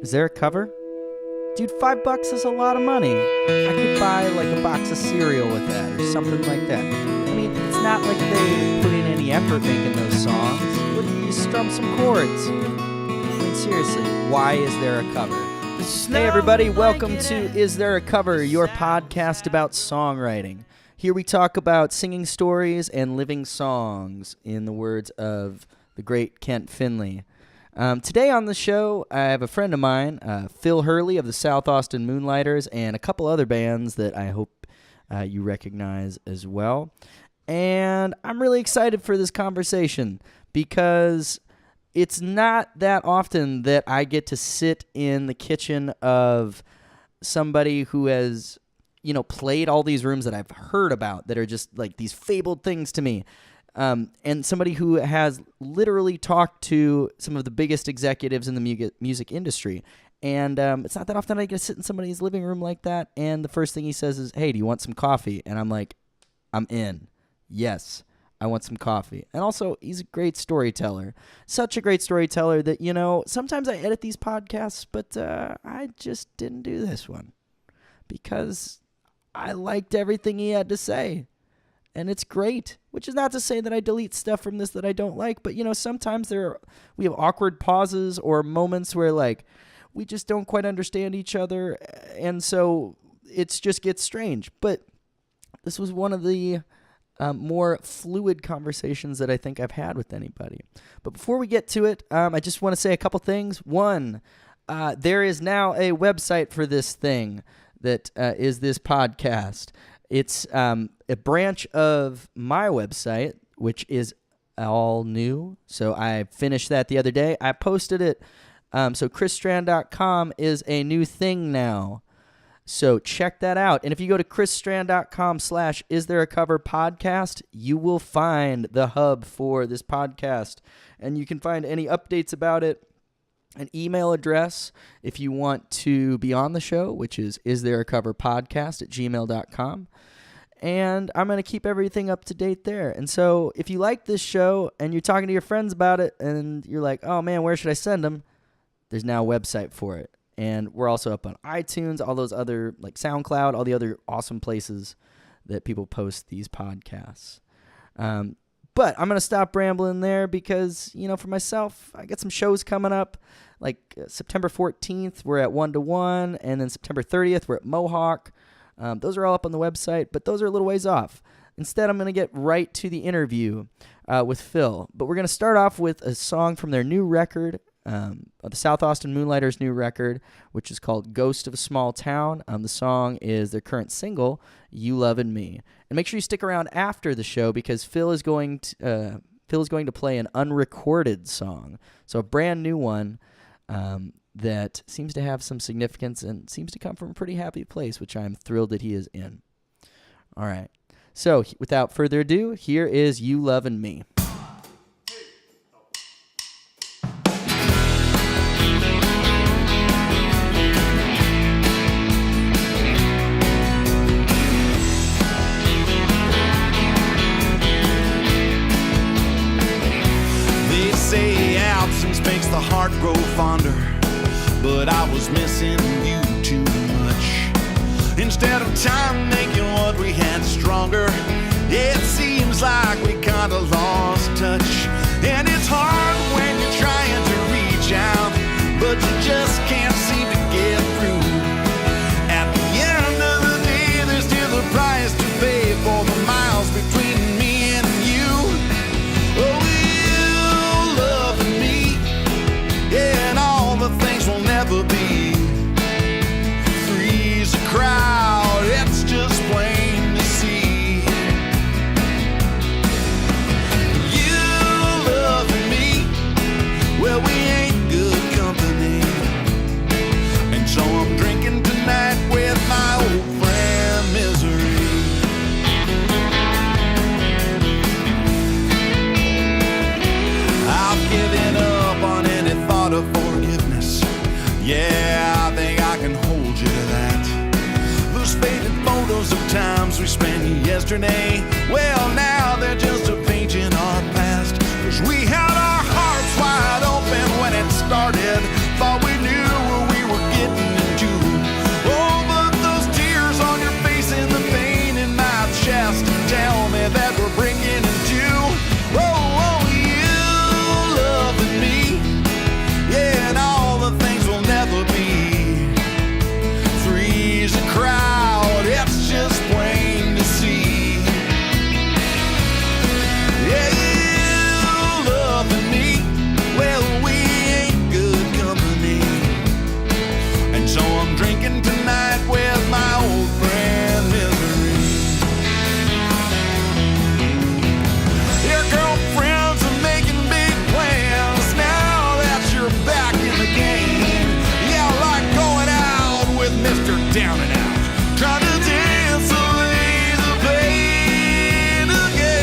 Is there a cover? Dude, $5 is a lot of money. I could buy like a box of cereal with that or something like that. I mean, it's not like they put in any effort making those songs. What do you strum some chords? I mean, seriously, why is there a cover? Hey everybody, welcome to Is There a Cover, your podcast about songwriting. Here we talk about singing stories and living songs, in the words of the great Kent Finley. Today on the show, I have a friend of mine, Phil Hurley of the South Austin Moonlighters, and a couple other bands that I hope you recognize as well. And I'm really excited for this conversation because it's not that often that I get to sit in the kitchen of somebody who has, played all these rooms that I've heard about that are just like these fabled things to me. And somebody who has literally talked to some of the biggest executives in the music industry. And it's not that often I get to sit in somebody's living room like that, and the first thing he says is, "Hey, do you want some coffee?" And I'm like, I'm in. Yes, I want some coffee. And also, he's a great storyteller. Such a great storyteller that, sometimes I edit these podcasts, but I just didn't do this one because I liked everything he had to say. And it's great, which is not to say that I delete stuff from this that I don't like, but, sometimes we have awkward pauses or moments where, we just don't quite understand each other, and so it just gets strange. But this was one of the more fluid conversations that I think I've had with anybody. But before we get to it, I just want to say a couple things. One, there is now a website for this thing that is this podcast. It's a branch of my website, which is all new. So I finished that the other day. I posted it. So chrisstrand.com is a new thing now. So check that out. And if you go to chrisstrand.com/isthereacoverpodcast, you will find the hub for this podcast. And you can find any updates about it. An email address if you want to be on the show, which is isthereacoverpodcast@gmail.com. And I'm going to keep everything up to date there. And so if you like this show and you're talking to your friends about it and you're like, oh man, where should I send them? There's now a website for it. And we're also up on iTunes, all those other, like SoundCloud, all the other awesome places that people post these podcasts. But I'm going to stop rambling there because, for myself, I got some shows coming up. Like September 14th, we're at 1 to 1. And then September 30th, we're at Mohawk. Those are all up on the website, but those are a little ways off. Instead, I'm going to get right to the interview with Phil. But we're going to start off with a song from their new record, the South Austin Moonlighters' new record, which is called Ghost of a Small Town. The song is their current single, You Lovin' Me. And make sure you stick around after the show because Phil is going to play an unrecorded song, so a brand new one that seems to have some significance and seems to come from a pretty happy place, which I'm thrilled that he is in. All right, so without further ado, here is You Lovin' Me. Makes the heart grow fonder, but I was missing you too much. Instead of time making what we had stronger, it seems like we kinda lost touch. And it's hard when you're trying to reach out, but you just can't seem to get through. At the end of the day, there's still a price to pay for the miles between me and you. Oh, and all the things will never be. Three's a crowd, it's just plain to see. You loving me, well we ain't good company. And so I'm drinking tonight with my old friend Misery. I've given up on any thought of forgiveness. Yeah, I think I can hold you to that. Those faded photos of times we spent yesterday, well now they're just a page in our past. 'Cause we had our hearts wide open when it started. Thought we knew where we down and out, trying to dance away the pain again.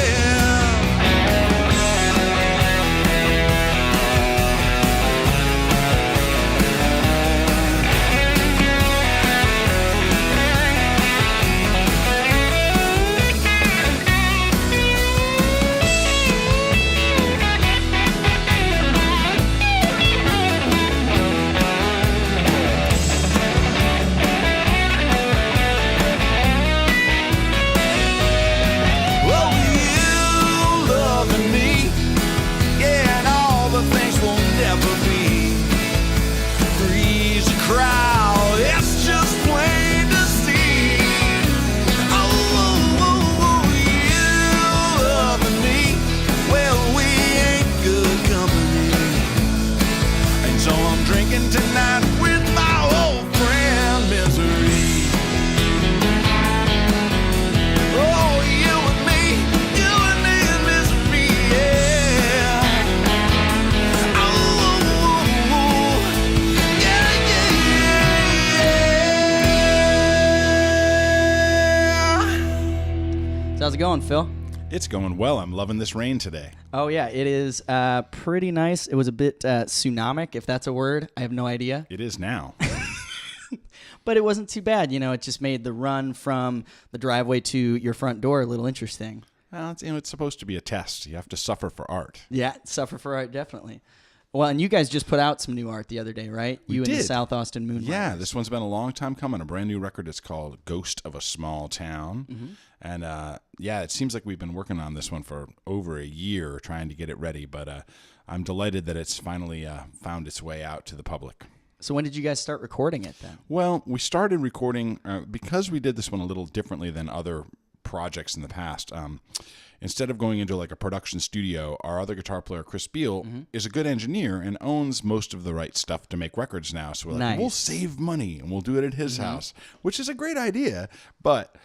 Tonight with my old friend Misery. Oh, you and me and Misery, yeah. Oh, yeah, yeah. So how's it going, Phil? It's going well. I'm loving this rain today. Oh, yeah, it is pretty nice. It was a bit tsunamic, if that's a word. I have no idea. It is now. But it wasn't too bad. You know, it just made the run from the driveway to your front door a little interesting. Well, it's supposed to be a test. You have to suffer for art. Yeah, suffer for art, definitely. Well, and you guys just put out some new art the other day, right? We you did. And the South Austin Moonlighters. Yeah, this one's been a long time coming. A brand new record. It's called Ghost of a Small Town. Mm-hmm. And yeah, it seems like we've been working on this one for over a year trying to get it ready. But I'm delighted that it's finally found its way out to the public. So when did you guys start recording it then? Well, we started recording because we did this one a little differently than other projects in the past. Instead of going into like a production studio, our other guitar player, Chris Beal, is a good engineer and owns most of the right stuff to make records now. So we're like, we'll save money and we'll do it at his house, which is a great idea. But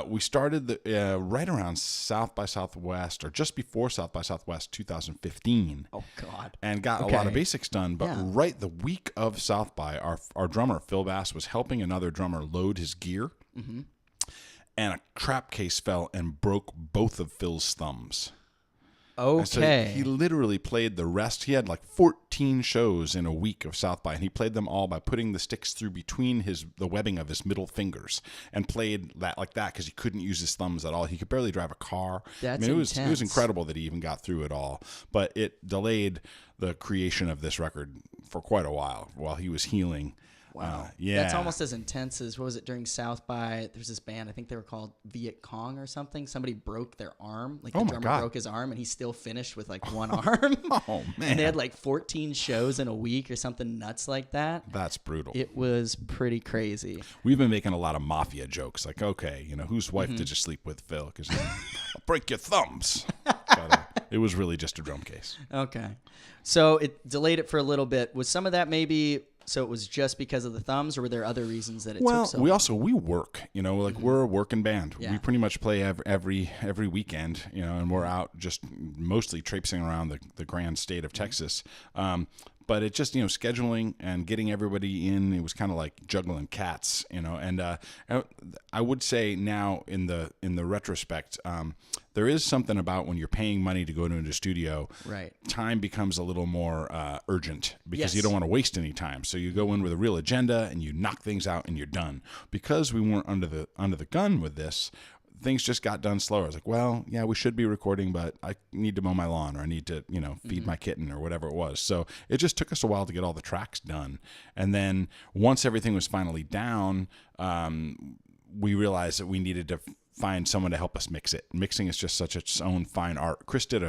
we started right around South by Southwest, or just before South by Southwest 2015. Oh, God. And got a lot of basics done. But right the week of South by, our drummer, Phil Bass, was helping another drummer load his gear. Mm-hmm. And a trap case fell and broke both of Phil's thumbs. Okay. And so he literally played the rest. He had like 14 shows in a week of South by, and he played them all by putting the sticks through between the webbing of his middle fingers, and played that like that because he couldn't use his thumbs at all. He could barely drive a car. That's it was incredible that he even got through it all, but it delayed the creation of this record for quite a while he was healing. Wow. Yeah. That's almost as intense as, what was it, during South by, there's this band, I think they were called Viet Cong or something. Somebody broke their arm. Like the drummer broke his arm and he still finished with like one arm. Oh, man. And they had like 14 shows in a week or something nuts like that. That's brutal. It was pretty crazy. We've been making a lot of mafia jokes. Like, okay, whose wife did you sleep with, Phil? Because I'll break your thumbs. But, it was really just a drum case. Okay. So it delayed it for a little bit. Was some of that maybe... So it was just because of the thumbs, or were there other reasons that it took so long? we work, we're a working band. Yeah. We pretty much play every weekend, and we're out just mostly traipsing around the grand state of Texas. But it just, scheduling and getting everybody in, it was kind of like juggling cats, and I would say now in the retrospect, there is something about when you're paying money to go into a studio, right? Time becomes a little more urgent because you don't want to waste any time. So you go in with a real agenda and you knock things out and you're done. Because we weren't under the gun with this, things just got done slower. I was like, well, yeah, we should be recording, but I need to mow my lawn, or I need to, feed my kitten, or whatever it was. So it just took us a while to get all the tracks done. And then once everything was finally down, we realized that we needed to find someone to help us mix it. Mixing is just such its own fine art. Chris did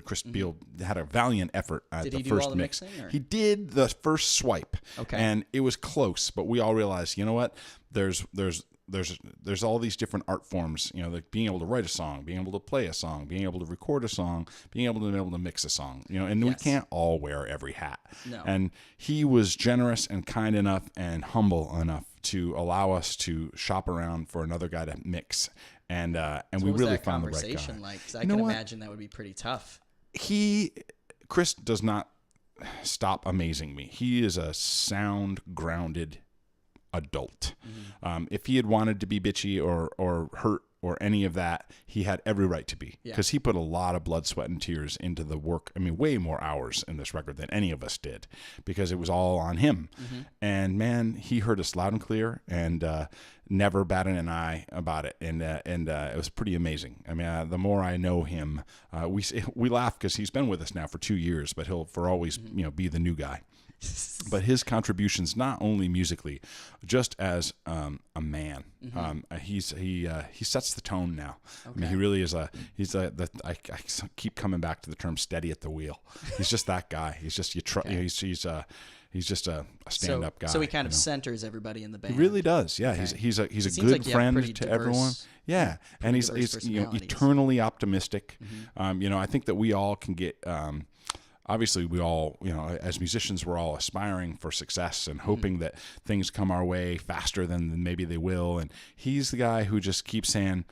Chris Beal had a valiant effort at did the he first do all the mix. Mixing, or? He did the first swipe. Okay. And it was close, but we all realized, you know what? There's all these different art forms, like being able to write a song, being able to play a song, being able to record a song, being able to mix a song, and we can't all wear every hat. No. And he was generous and kind enough and humble enough to allow us to shop around for another guy to mix. And we really found the right guy. What was that conversation like? Because I can imagine that would be pretty tough. Chris does not stop amazing me. He is a sound, grounded, adult. If he had wanted to be bitchy or hurt or any of that, he had every right to be, because he put a lot of blood, sweat, and tears into the work. I mean, way more hours in this record than any of us did, because it was all on him. And man, he heard us loud and clear, and never batted an eye about it. And it was pretty amazing. I mean, the more I know him, we laugh because he's been with us now for 2 years, but he'll for always be the new guy. But his contributions, not only musically, just as a man, he sets the tone now. I mean, he really is I keep coming back to the term "steady at the wheel." He's just that guy. He's just he's just a stand-up guy. So he kind of centers everybody in the band. He really does. Yeah, he's a good friend to everyone. Yeah, and he's eternally optimistic. I think that we all can get. Obviously, we all, as musicians, we're all aspiring for success and hoping that things come our way faster than maybe they will. And he's the guy who just keeps saying,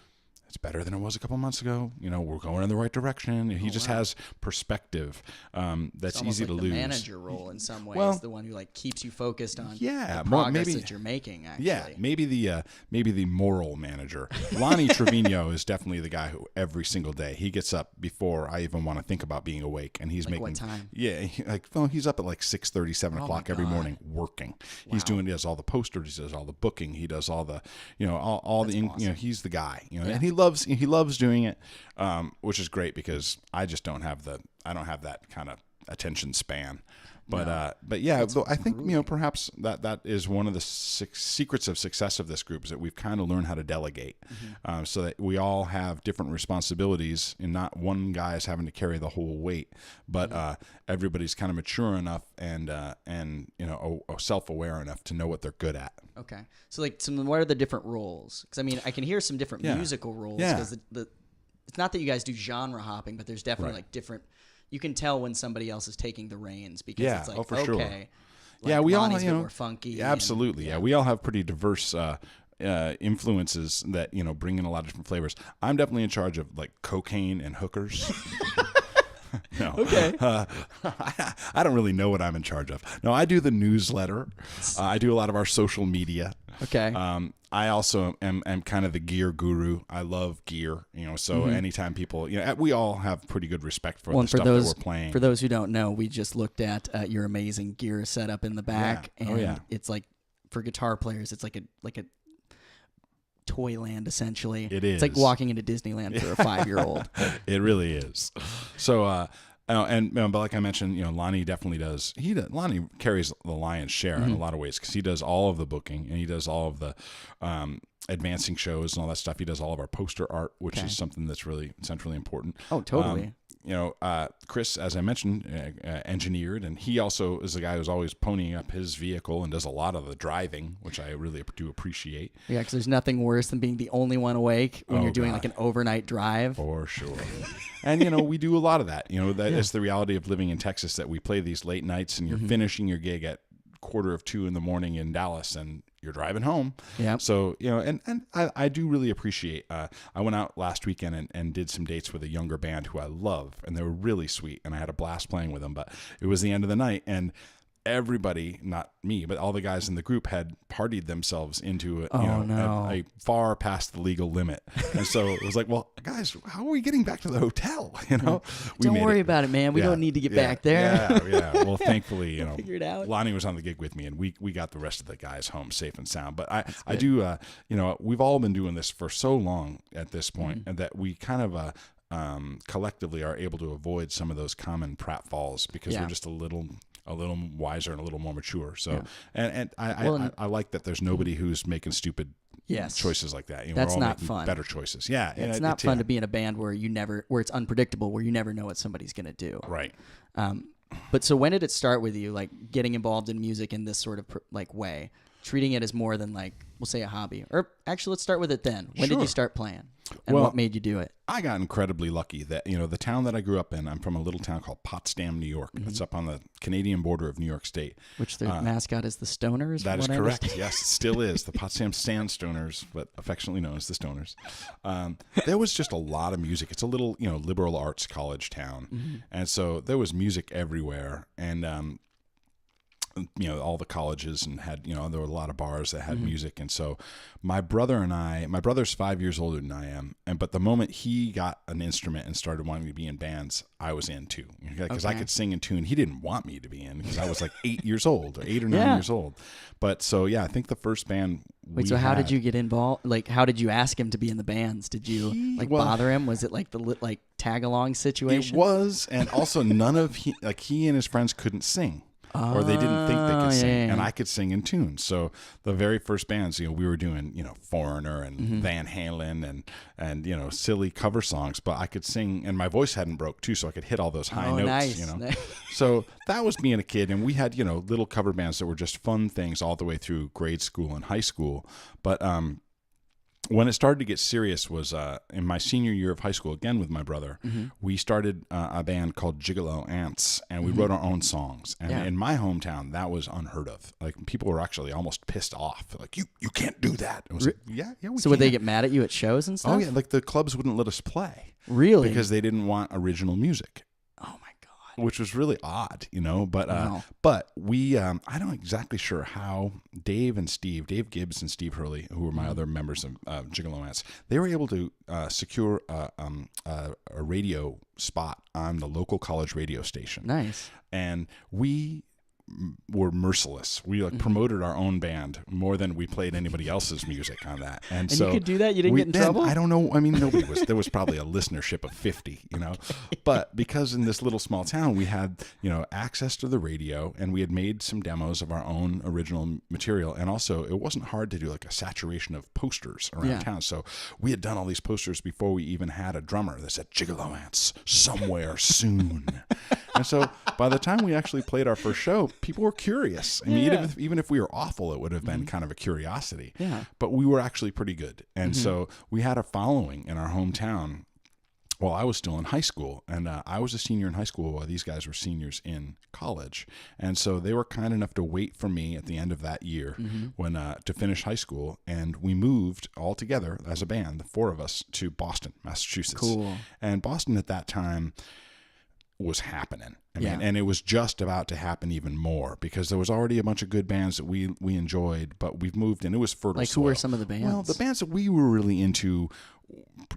it's better than it was a couple months ago. We're going in the right direction. He just has perspective that's easy to lose. The manager role in some ways, the one who keeps you focused on the progress that you're making. Actually, maybe the moral manager. Lonnie Trevino is definitely the guy who every single day he gets up before I even want to think about being awake, and he's making what time? Yeah, he's up at 6:30, 7 o'clock every morning working. Wow. He does all the posters, he does all the booking, he does all the awesome. He's the guy. And he loves doing it, which is great, because I just don't have that kind of attention span. But I think perhaps that is one of the secrets of success of this group, is that we've kind of learned how to delegate, so that we all have different responsibilities, and not one guy is having to carry the whole weight, but everybody's kind of mature enough and self-aware enough to know what they're good at. Okay, so what are the different roles? Because I mean, I can hear some different musical roles. Because it's not that you guys do genre hopping, but there's definitely different. You can tell when somebody else is taking the reins, because it's okay. Sure. We all more funky. Absolutely, we all have pretty diverse influences that bring in a lot of different flavors. I'm definitely in charge of cocaine and hookers. No. Okay. I don't really know what I'm in charge of. No, I do the newsletter. I do a lot of our social media. Okay. I also am kind of the gear guru. I love gear, so anytime people, we all have pretty good respect for the stuff that we're playing. For those who don't know, we just looked at your amazing gear setup in the back, and it's for guitar players, it's like a Toyland, essentially. It is. It's like walking into Disneyland for a 5-year-old. It really is. So, but like I mentioned, Lonnie definitely does. Lonnie carries the lion's share in a lot of ways, because he does all of the booking, and he does all of the advancing shows and all that stuff. He does all of our poster art, which is something that's really centrally important. Oh, totally. Chris, as I mentioned, engineered, and he also is the guy who's always ponying up his vehicle and does a lot of the driving, which I really do appreciate. Yeah, because there's nothing worse than being the only one awake when you're doing an overnight drive. For sure. And, we do a lot of that. That is the reality of living in Texas, that we play these late nights, and you're finishing your gig at 1:45 in the morning in Dallas, and you're driving home. Yeah. So, and I do really appreciate, I went out last weekend and did some dates with a younger band who I love, and they were really sweet, and I had a blast playing with them, but it was the end of the night, and everybody, not me, but all the guys in the group had partied themselves into a far past the legal limit. And so it was like, well, guys, how are we getting back to the hotel? Don't worry about it, man. We don't need to get back there. Yeah. Well, thankfully, figure it out. Lonnie was on the gig with me, and we got the rest of the guys home safe and sound. But I do, we've all been doing this for so long at this point, and that we kind of collectively are able to avoid some of those common pratfalls, because we're just a little wiser and a little more mature. So, and I like that there's nobody who's making stupid choices like that. That's we're all not making fun. Better choices. Yeah. It's not fun to be in a band where where it's unpredictable, where you never know what somebody's going to do. Right. But so when did it start with you, getting involved in music in this sort of way, treating it as more than we'll say a hobby? Or actually, let's start with it then. When did you start playing? And what made you do it? I got incredibly lucky that, the town that I grew up in, I'm from a little town called Potsdam, New York. It's up on the Canadian border of New York State. Which their mascot is the Stoners? That is correct. Yes, it still is. The Potsdam Sandstoners, but affectionately known as the Stoners. There was just a lot of music. It's a little, liberal arts college town. And so there was music everywhere. And all the colleges and had, there were a lot of bars that had music. And so my brother's 5 years older than I am. But the moment he got an instrument and started wanting to be in bands, I was in too. Because I could sing in tune. He didn't want me to be in because I was like 8 years old or 8 or 9 years old. But so, yeah, I think the first band how did you get involved? Like, how did you ask him to be in the bands? Did you bother him? Was it like the tag along situation? It was. And also he and his friends couldn't sing. Or they didn't think they could sing, and I could sing in tune. So the very first bands, we were doing, Foreigner and Van Halen and silly cover songs, but I could sing, and my voice hadn't broke too, so I could hit all those high notes. Nice. So that was being a kid, and we had little cover bands that were just fun things all the way through grade school and high school. But when it started to get serious was in my senior year of high school, again with my brother, we started a band called Gigolo Ants, and we wrote our own songs. And in my hometown, that was unheard of. Like, people were actually almost pissed off. Like, you can't do that. It was like, yeah, we So would they get mad at you at shows and stuff? Oh, yeah, like the clubs wouldn't let us play. Really? Because they didn't want original music. Oh, my God. Which was really odd, but Wow. but we I'm not exactly sure how Dave Gibbs and Steve Hurley, who were my other members of Gigolo Ants, they were able to secure a radio spot on the local college radio station. Nice. And we were merciless. We promoted our own band more than we played anybody else's music on that. And so you could do that? You didn't get in trouble? I don't know. I mean, there was probably a listenership of 50, but because in this little small town, we had, access to the radio, and we had made some demos of our own original material. And also it wasn't hard to do like a saturation of posters around town. So we had done all these posters before we even had a drummer that said Gigolo Ants somewhere soon. And so by the time we actually played our first show, people were curious. I mean, even if we were awful, it would have been kind of a curiosity. Yeah. But we were actually pretty good. And so we had a following in our hometown while I was still in high school. And I was a senior in high school while these guys were seniors in college. And so they were kind enough to wait for me at the end of that year when to finish high school. And we moved all together as a band, the four of us, to Boston, Massachusetts. Cool. And Boston at that time was happening. I mean, and it was just about to happen even more because there was already a bunch of good bands that we enjoyed, but we've moved and it was fertile soil. Who were some of the bands? Well, the bands that we were really into,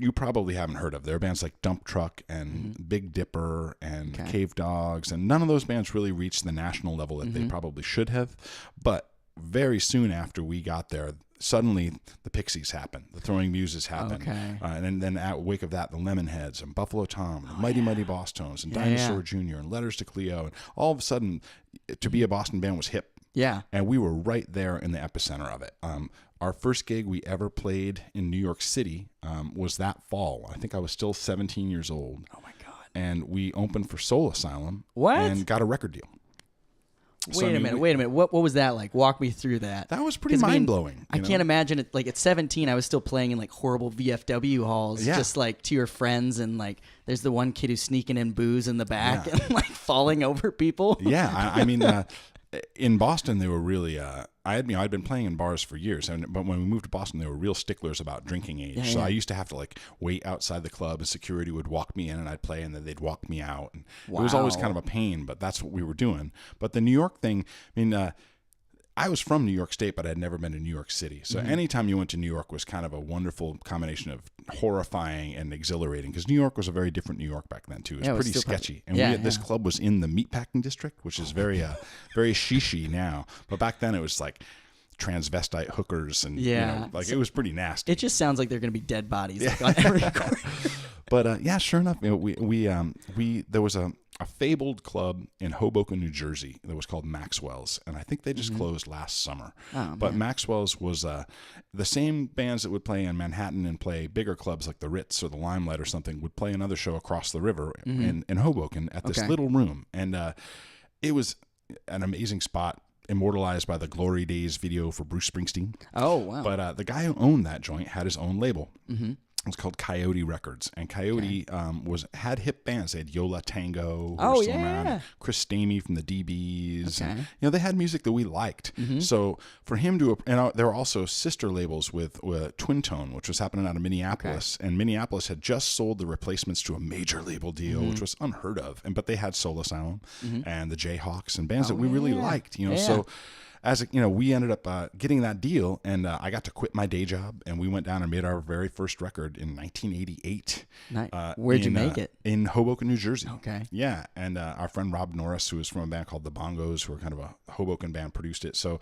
you probably haven't heard of. There are bands like Dump Truck and Big Dipper and Cave Dogs, and none of those bands really reached the national level that they probably should have. But very soon after we got there, suddenly the Pixies happened, the Throwing Muses happened, and then at wake of that, the Lemonheads and Buffalo Tom, and Mighty Mighty Boss Tones, and Dinosaur Jr. and Letters to Cleo, and all of a sudden, to be a Boston band was hip. Yeah, and we were right there in the epicenter of it. Our first gig we ever played in New York City was that fall. I think I was still 17 years old. Oh my God! And we opened for Soul Asylum. What? And got a record deal. Wait a minute. What was that like? Walk me through that. That was pretty mind-blowing. I can't imagine it. Like at 17, I was still playing in like horrible VFW halls, just like to your friends, and like there's the one kid who's sneaking in booze in the back and like falling over people. Yeah, I mean, in Boston, they were really. I'd been playing in bars for years, but when we moved to Boston, they were real sticklers about drinking age. So I used to have to like wait outside the club, and security would walk me in, and I'd play, and then they'd walk me out. And it was always kind of a pain, but that's what we were doing. But the New York thing, I mean, I was from New York State, but I'd never been to New York City. So anytime you went to New York was kind of a wonderful combination of horrifying and exhilarating, because New York was a very different New York back then too. It was pretty sketchy. And this club was in the meatpacking district, which is very very shishi now. But back then it was like transvestite hookers and it was pretty nasty. It just sounds like they're going to be dead bodies like on every corner. But sure enough, we there was a fabled club in Hoboken, New Jersey that was called Maxwell's, and I think they just closed last summer. But Maxwell's was the same bands that would play in Manhattan and play bigger clubs like the Ritz or the Limelight or something would play another show across the river in Hoboken at this little room, and it was an amazing spot. Immortalized by the Glory Days video for Bruce Springsteen. Oh, wow. But the guy who owned that joint had his own label. It's called Coyote Records, and Coyote had hip bands. They had Yola Tango, who Oh, were still yeah. around, Chris Stamey from the DBs. Okay. And, they had music that we liked. So for him to, and there were also sister labels with Twin Tone, which was happening out of Minneapolis, and Minneapolis had just sold the replacements to a major label deal, which was unheard of. But they had Soul Asylum and the Jayhawks and bands that we really liked. So. As we ended up getting that deal, and I got to quit my day job, and we went down and made our very first record in 1988. Nice. Where'd you make it? In Hoboken, New Jersey. Okay. Yeah, and our friend Rob Norris, who was from a band called the Bongos, who were kind of a Hoboken band, produced it. So,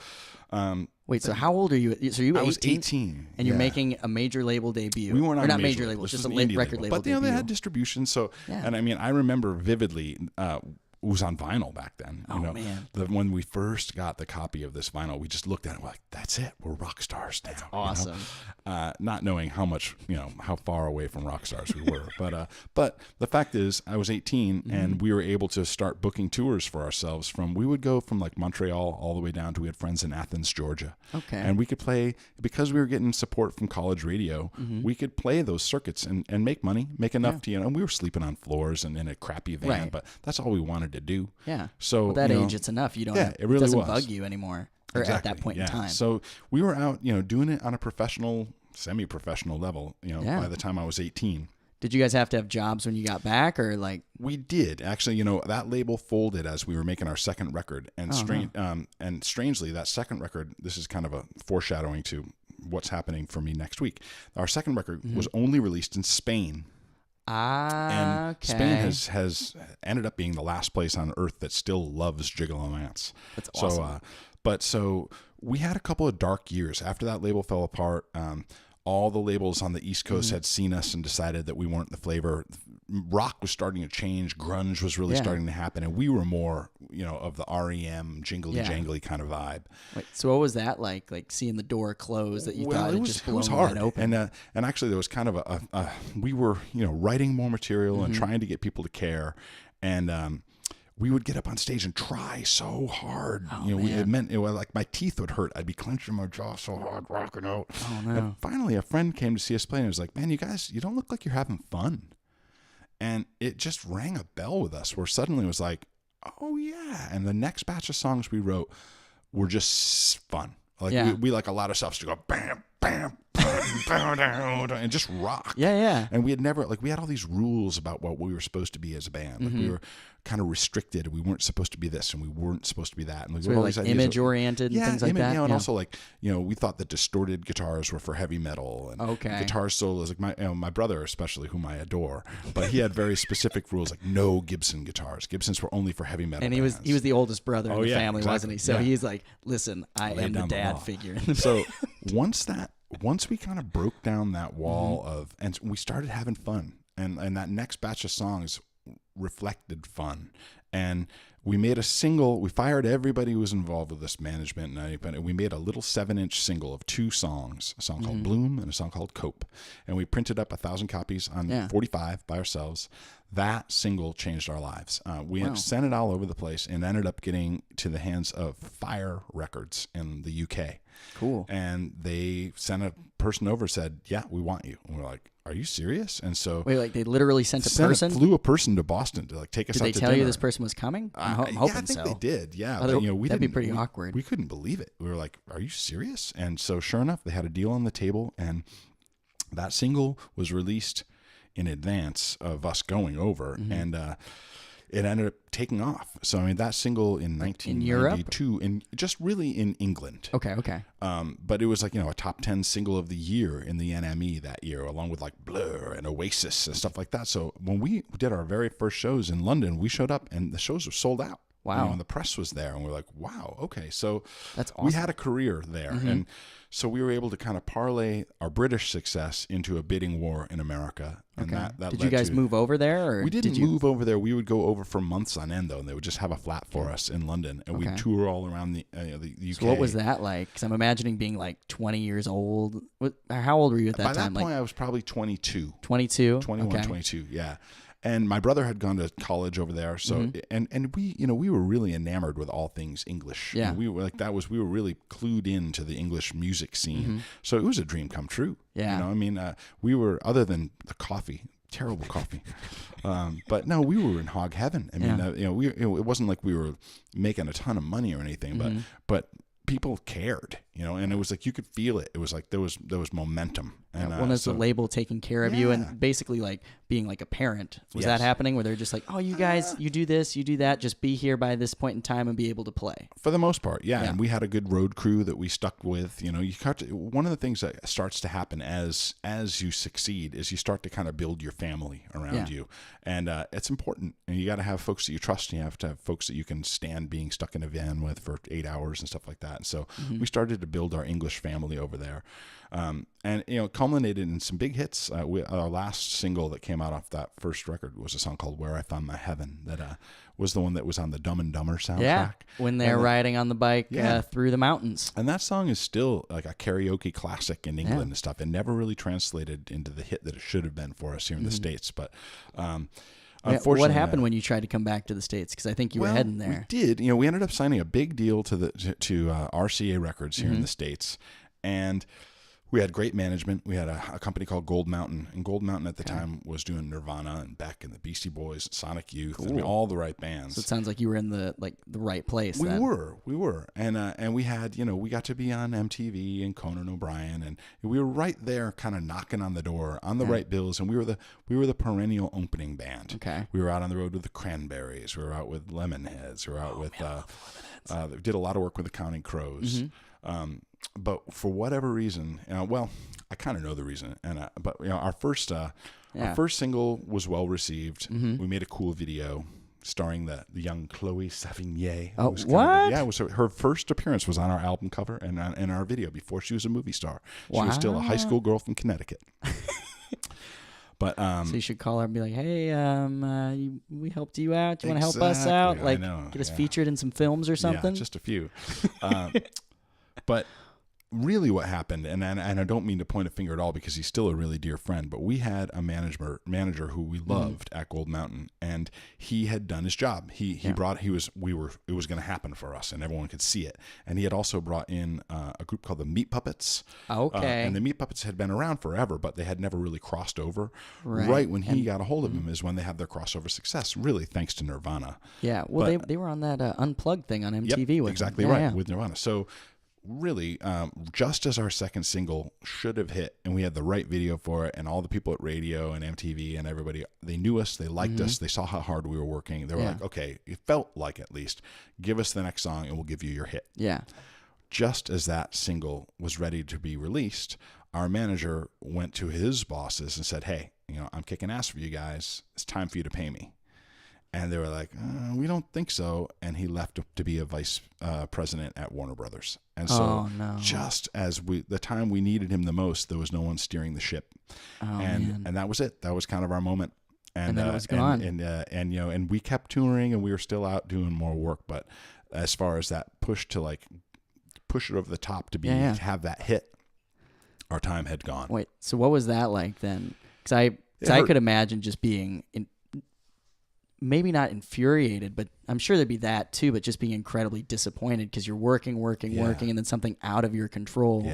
wait, so how old are you? So you were 18? I was 18, and you're making a major label debut. We weren't on not major label, label, just a indie record label but debut. they had distribution. So, and I mean, I remember vividly. It was on vinyl back then. Man. When we first got the copy of this vinyl, we just looked at it and we're like, that's it. We're rock stars now. Awesome. Not knowing how much, how far away from rock stars we were. But the fact is, I was 18 and we were able to start booking tours for ourselves we would go from like Montreal all the way down to, we had friends in Athens, Georgia. Okay. And we could play, because we were getting support from college radio, we could play those circuits and make money, make enough to, and we were sleeping on floors and in a crappy van, but that's all we wanted to do. Yeah. So at that age, it's enough. You don't. Yeah, it really doesn't was. bug you anymore, or at that point in time. So we were out, doing it on a professional, semi-professional level. By the time I was 18. Did you guys have to have jobs when you got back, or like? We did actually. That label folded as we were making our second record, and and strangely, that second record. This is kind of a foreshadowing to what's happening for me next week. Our second record was only released in Spain. And okay. Spain has ended up being the last place on earth that still loves Gigolomance. That's awesome. So we had a couple of dark years after that label fell apart. All the labels on the East Coast had seen us and decided that we weren't the flavor. Rock was starting to change. Grunge was really starting to happen. And we were more, of the REM, jingly-jangly kind of vibe. Wait, so what was that like? Like seeing the door close that you thought it just blown hard. wide open? And actually there was kind of we were, writing more material and trying to get people to care. And we would get up on stage and try so hard. It meant like my teeth would hurt. I'd be clenching my jaw so hard, rocking out. Oh, no. And finally, a friend came to see us play and was like, "Man, you guys, you don't look like you're having fun." And it just rang a bell with us, where suddenly it was like, "Oh yeah!" And the next batch of songs we wrote were just fun. Like we like a lot of stuff to go bam, bam, and just rock. Yeah. And we had never, we had all these rules about what we were supposed to be as a band. Like we were kind of restricted. We weren't supposed to be this and we weren't supposed to be that. And so all these image oriented and things like that. And also we thought that distorted guitars were for heavy metal and guitar solos. Like my brother especially, whom I adore, but he had very specific rules, like no Gibson guitars. Gibsons were only for heavy metal. And he was the oldest brother in the family, wasn't he? So he's like, listen, I am the dad figure. So once we kind of broke down that wall and we started having fun, and that next batch of songs reflected fun, and we made a single. We fired everybody who was involved with this management, and we made a little 7-inch single of 2 songs, a song called Bloom and a song called Cope, and we printed up 1,000 copies on 45 by ourselves. That single changed our lives. We sent it all over the place and ended up getting to the hands of Fire Records in the UK. Cool. And they sent a person over, said, "Yeah, we want you." And we're like, "Are you serious?" And so they literally sent a person? Flew a person to Boston to take us out to dinner. Did they tell you this person was coming? I'm hoping I think so. they did. Yeah, but, that'd be pretty awkward. We couldn't believe it. We were like, "Are you serious?" And so, sure enough, they had a deal on the table, and that single was released in advance of us going over, and it ended up taking off. So I mean, that single in 1992, in just really in England. Okay. But it was like a top 10 single of the year in the NME that year, along with like Blur and Oasis and stuff like that. So when we did our very first shows in London, we showed up and the shows were sold out. Wow. And the press was there, and we're like, wow, okay. So that's awesome. We had a career there. And so we were able to kind of parlay our British success into a bidding war in America. And that did you guys move over there? Or we didn't move over there. We would go over for months on end, though, and they would just have a flat for us in London, and we'd tour all around the UK. So what was that like? Because I'm imagining being like 20 years old. How old were you at that time? By that point, I was probably 22. 22? 21, 22, yeah. And my brother had gone to college over there, so and we we were really enamored with all things English. Yeah. We were we were really clued into the English music scene. So it was a dream come true. Yeah. I mean, we were, other than the coffee, terrible coffee, but no, we were in hog heaven. I mean, it wasn't like we were making a ton of money or anything, but people cared, and it was like you could feel it. It was like there was momentum. And When it's the label taking care of you and basically like being like a parent. Was that happening where they're just like, oh, you guys, you do this, you do that, just be here by this point in time and be able to play? For the most part, yeah. And we had a good road crew that we stuck with. One of the things that starts to happen as you succeed is you start to kind of build your family around you. And it's important. And you got to have folks that you trust, and you have to have folks that you can stand being stuck in a van with for 8 hours and stuff like that. And so we started to build our English family over there. And it culminated in some big hits. Our last single that came out off that first record was a song called "Where I Found My Heaven." That was the one that was on the Dumb and Dumber soundtrack. Yeah, when they're riding on the bike through the mountains. And that song is still like a karaoke classic in England and stuff. It never really translated into the hit that it should have been for us here in the States. But unfortunately, what happened when you tried to come back to the States? Because I think you were heading there. We did. We ended up signing a big deal to RCA Records here in the States, and we had great management. We had a company called Gold Mountain, and Gold Mountain at the time was doing Nirvana and Beck and the Beastie Boys, Sonic Youth, Cool. I mean, all the right bands. So it sounds like you were in the right place. We were, and we had, we got to be on MTV and Conan O'Brien, and we were right there, kind of knocking on the door on the right bills, and we were the perennial opening band. Okay, we were out on the road with the Cranberries, we were out with Lemonheads, we were out with we did a lot of work with the Counting Crows. But for whatever reason, I kind of know the reason. But our first single was well received. We made a cool video starring the young Chloe Sevigny. Oh, what? It was her first appearance was on our album cover and in our video before she was a movie star. She was still a high school girl from Connecticut. But so you should call her and be like, "Hey, we helped you out. Do you want to help us out? Like, get us featured in some films or something?" Yeah, just a few. But really what happened, and I don't mean to point a finger at all because he's still a really dear friend, but we had a manager who we loved at Gold Mountain, and he had done his job. It was going to happen for us, and everyone could see it. And he had also brought in a group called the Meat Puppets. Okay. And the Meat Puppets had been around forever, but they had never really crossed over. Right when he got a hold of him is when they had their crossover success, really thanks to Nirvana. Yeah, well, they were on that Unplugged thing on MTV with exactly them. Right, with Nirvana. So really, just as our second single should have hit, and we had the right video for it, and all the people at radio and MTV and everybody, they knew us, they liked us, they saw how hard we were working. They were like, okay, it felt like at least, give us the next song and we'll give you your hit. Yeah. Just as that single was ready to be released, our manager went to his bosses and said, hey, I'm kicking ass for you guys. It's time for you to pay me. And they were like, we don't think so. And he left to be a vice president at Warner Brothers. And so just as the time we needed him the most, there was no one steering the ship. And that was it. That was kind of our moment. And then it was gone. And we kept touring, and we were still out doing more work. But as far as that push to push it over the top to have that hit, our time had gone. Wait, so what was that like then? Because I could imagine just being maybe not infuriated, but I'm sure there'd be that too, but just being incredibly disappointed because you're working, and then something out of your control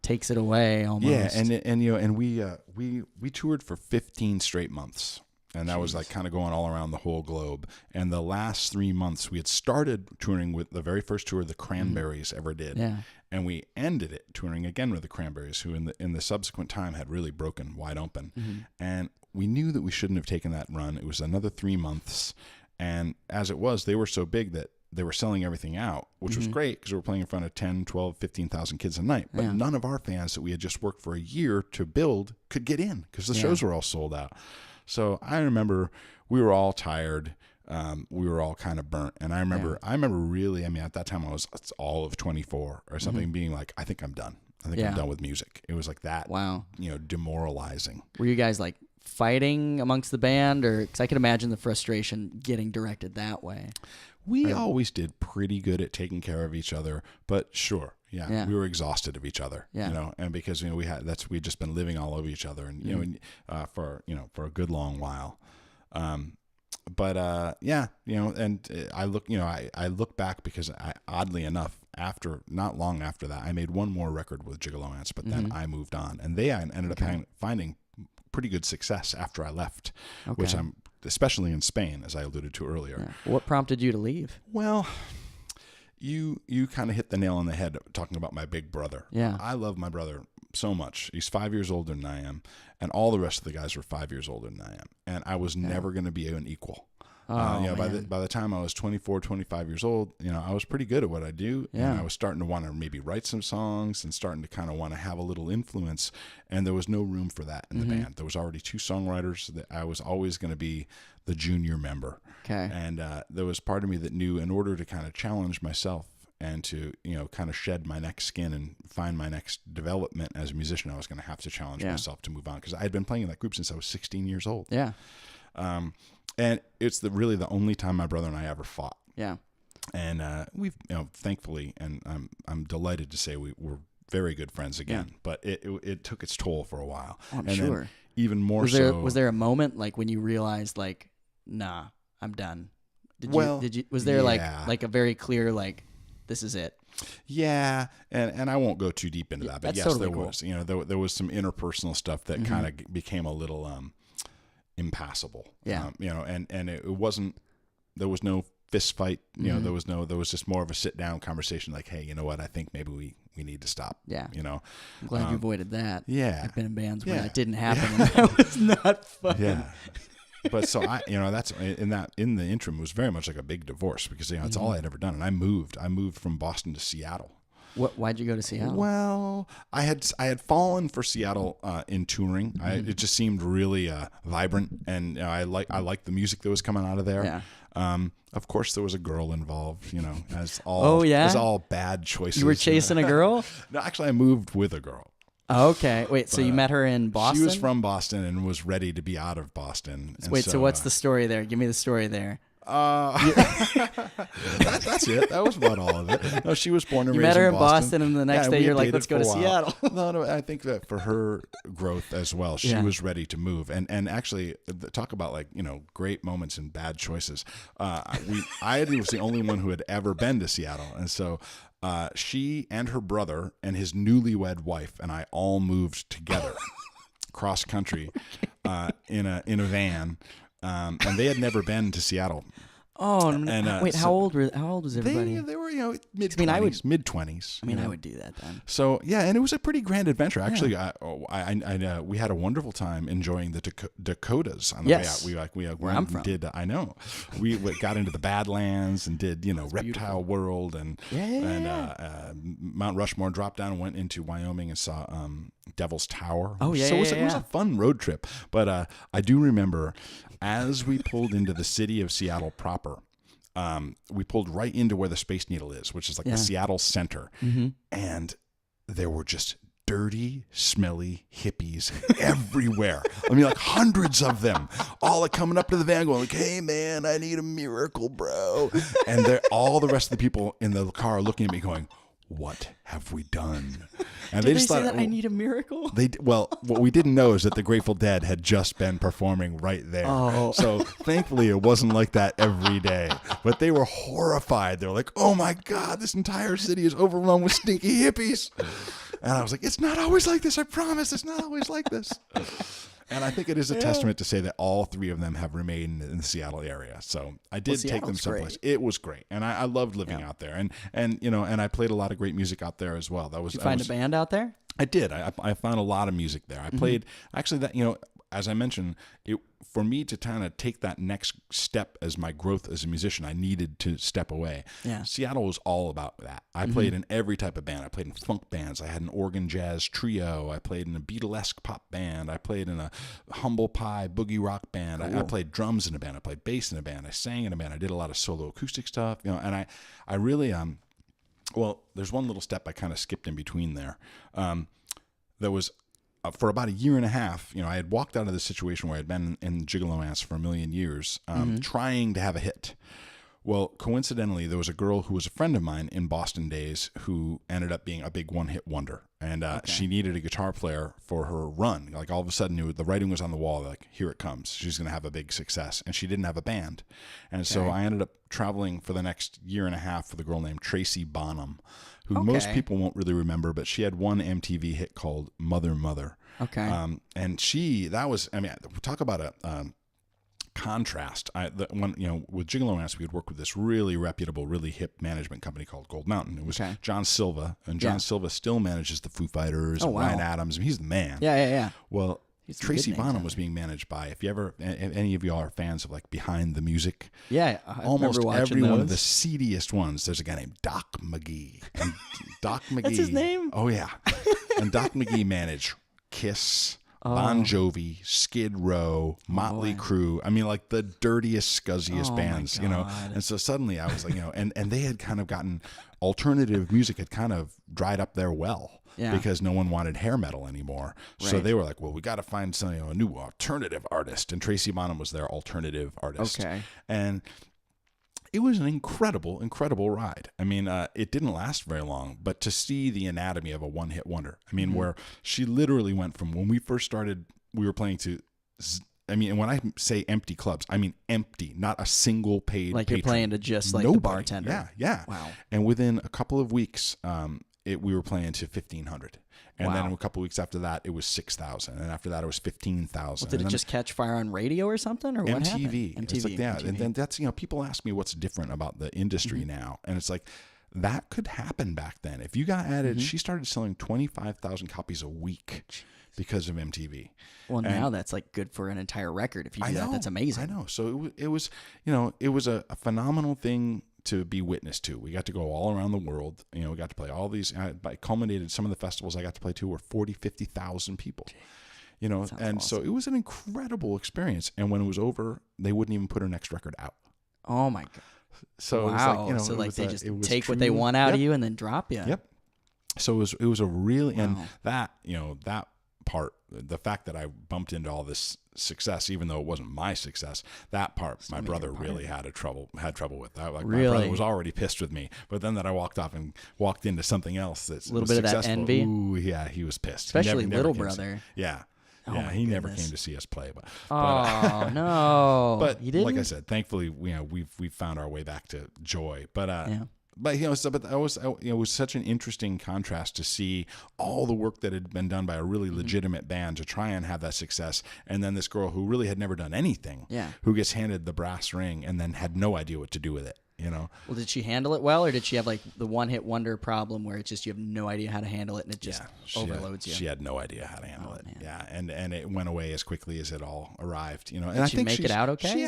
takes it away almost. Yeah, and we toured for 15 straight months. And that was like kind of going all around the whole globe. And the last 3 months, we had started touring with the very first tour the Cranberries ever did. Yeah. And we ended it touring again with the Cranberries, who in the subsequent time had really broken wide open. And we knew that we shouldn't have taken that run. It was another 3 months. And as it was, they were so big that they were selling everything out, which was great because we were playing in front of 10, 12, 15,000 kids a night. But none of our fans that we had just worked for a year to build could get in because the shows were all sold out. So I remember we were all tired. We were all kind of burnt. And I remember really, at that time it's all of 24 or something being like, I think I'm done. I'm done with music. It was like that. Wow. Demoralizing. Were you guys like fighting amongst the band, or because I could imagine the frustration getting directed that way? We always did pretty good at taking care of each other, but sure. Yeah, we were exhausted of each other, and because we'd just been living all over each other, and for a good long while. But yeah, and I look back because oddly enough, not long after that, I made one more record with Gigolo Ants, but then I moved on, and they ended up finding pretty good success after I left, which I'm especially in Spain, as I alluded to earlier. Yeah. What prompted you to leave? Well, you kind of hit the nail on the head talking about my big brother. Yeah. I love my brother so much. He's 5 years older than I am, and all the rest of the guys were 5 years older than I am, and I was never going to be an equal. By the time I was 24, 25 years old, I was pretty good at what I do. Yeah. And I was starting to want to maybe write some songs and starting to kind of want to have a little influence. And there was no room for that in the band. There was already 2 songwriters that I was always going to be the junior member. Okay. And there was part of me that knew in order to kind of challenge myself and to, kind of shed my next skin and find my next development as a musician, I was going to have to challenge myself to move on. Because I had been playing in that group since I was 16 years old. Yeah. And it's really the only time my brother and I ever fought. Yeah. And we've, thankfully, and I'm delighted to say we're very good friends again. Yeah. But it took its toll for a while. Oh, I'm and sure. Then even more Was there a moment like when you realized like, nah, I'm done? Was there like a very clear like, this is it? Yeah, and I won't go too deep into that, but yes, totally there cool. was. There was some interpersonal stuff that kind of became a little impassable. Yeah. And it wasn't. There was no fist fight. There was just more of a sit down conversation. Like, hey, you know what? I think maybe we need to stop. Yeah. I'm glad you avoided that. Yeah. I've been in bands where that didn't happen. And that was not fun. Yeah. But so that's in the interim was very much like a big divorce because it's all I'd ever done, and I moved from Boston to Seattle. Why'd you go to Seattle? Well, I had fallen for Seattle in touring. It just seemed really vibrant, and I liked the music that was coming out of there. Yeah. Of course, there was a girl involved. As all as all bad choices. You were chasing a girl? No, actually, I moved with a girl. Okay. Wait, so you met her in Boston? She was from Boston and was ready to be out of Boston. Wait, so what's the story there? Give me the story there. That's it. That was about all of it. No, she was born and you raised met her in Boston, and the next day you're like, let's go to Seattle. No, I think that for her growth as well, she was ready to move. And actually, talk about great moments and bad choices. I was the only one who had ever been to Seattle, and so she and her brother and his newlywed wife and I all moved together cross country in a van. And they had never been to Seattle. Oh, and wait, how old was everybody? They were mid-20s. Mid-20s. I mean, I would do that then. So yeah, and it was a pretty grand adventure. Actually, we had a wonderful time enjoying the Dakotas on the way out. We where I'm from. I know. We got into the Badlands and did Reptile beautiful. World and Mount Rushmore. Dropped down and went into Wyoming and saw Devil's Tower. Oh yeah, so it was a fun road trip. But I do remember as we pulled into the city of Seattle proper. We pulled right into where the Space Needle is, which is like the Seattle center. Mm-hmm. And there were just dirty, smelly hippies everywhere. I mean, like hundreds of them, all like coming up to the van going like, hey man, I need a miracle, bro. And all the rest of the people in the car are looking at me going, what have we done? And Did they just say thought, that I need a miracle? Well, what we didn't know is that the Grateful Dead had just been performing right there. Oh. So thankfully it wasn't like that every day. But they were horrified. They were like, oh my God, this entire city is overrun with stinky hippies. And I was like, it's not always like this. I promise it's not always like this. And I think it is a testament to say that all 3 of them have remained in the Seattle area. So I did take them someplace. It was great, and I loved living out there. And I played a lot of great music out there as well. Did you find a band out there? I did. I found a lot of music there. I played actually that as I mentioned, for me to kind of take that next step as my growth as a musician, I needed to step away. Yeah. Seattle was all about that. I played in every type of band. I played in funk bands. I had an organ jazz trio. I played in a Beatlesque pop band. I played in a humble pie boogie rock band. Cool. I played drums in a band. I played bass in a band. I sang in a band. I did a lot of solo acoustic stuff. And I really well, there's one little step I kind of skipped in between there. There was for about a year and a half, I had walked out of this situation where I'd been in Gigolo Ants for a million years, trying to have a hit. Well, coincidentally, there was a girl who was a friend of mine in Boston days who ended up being a big one-hit wonder. And she needed a guitar player for her run. Like all of a sudden, the writing was on the wall. Like, here it comes. She's going to have a big success. And she didn't have a band. And so I ended up traveling for the next year and a half with a girl named Tracy Bonham, who most people won't really remember, but she had one MTV hit called Mother, Mother. Okay. And talk about a contrast. With Gigolo Mass, we would work with this really reputable, really hip management company called Gold Mountain. It was John Silva, and John Silva still manages the Foo Fighters and Ryan Adams. I mean, he's the man. Yeah. Well, Tracy Bonham was being managed by, if any of y'all are fans of like Behind the Music, almost every one of the seediest ones. There's a guy named Doc McGee, and Doc McGee. That's his name? Oh yeah, and Doc McGee managed Kiss, Bon Jovi, Skid Row, Motley Crue. I mean, like the dirtiest, scuzziest bands, And so suddenly I was like, and they had kind of gotten, alternative music had kind of dried up their well. Yeah. Because no one wanted hair metal anymore. Right. So they were like, well, we got to find some, a new alternative artist. And Tracy Bonham was their alternative artist. Okay. And it was an incredible, incredible ride. I mean, it didn't last very long, but to see the anatomy of a one-hit wonder, I mean, where she literally went from when we first started, we were playing to, and when I say empty clubs, I mean empty, not a single paid Like patron. You're playing to just like the bartender. Yeah. Wow. And within a couple of weeks, we were playing to 1,500. And then a couple of weeks after that, it was 6,000. And after that, it was 15,000. Did it just catch fire on radio or something? Or what happened? MTV. It's like, MTV. And then that's, people ask me what's different about the industry now. And it's like, that could happen back then. If you got added, she started selling 25,000 copies a week because of MTV. Well, now that's like good for an entire record. If you do that, that's amazing. I know. So it was a phenomenal thing to be witness to. We got to go all around the world. We got to play all these. I culminated some of the festivals I got to play to were 40, 50,000 people. And awesome. So it was an incredible experience. And when it was over, they wouldn't even put her next record out. Oh my God. So wow. It was like, they just take what they want out of you and then drop you. Yep. So it was a really, and that part, the fact that I bumped into all this success, even though it wasn't my success, that part my brother really had trouble with. My brother was already pissed with me, but then that I walked off and walked into something else that's a little bit successful. Of that envy. Ooh, yeah, he was pissed. Especially little brother. He never came to see us play. But no, but he didn't? Like I said, thankfully, we've found our way back to joy. But But it was such an interesting contrast to see all the work that had been done by a really legitimate band to try and have that success, and then this girl who really had never done anything, who gets handed the brass ring and then had no idea what to do with it. Well, did she handle it well, or did she have like the one-hit wonder problem where it's just you have no idea how to handle it and it just overloads you? She had no idea how to handle it. Man. Yeah, and it went away as quickly as it all arrived. And did I she think make it out okay?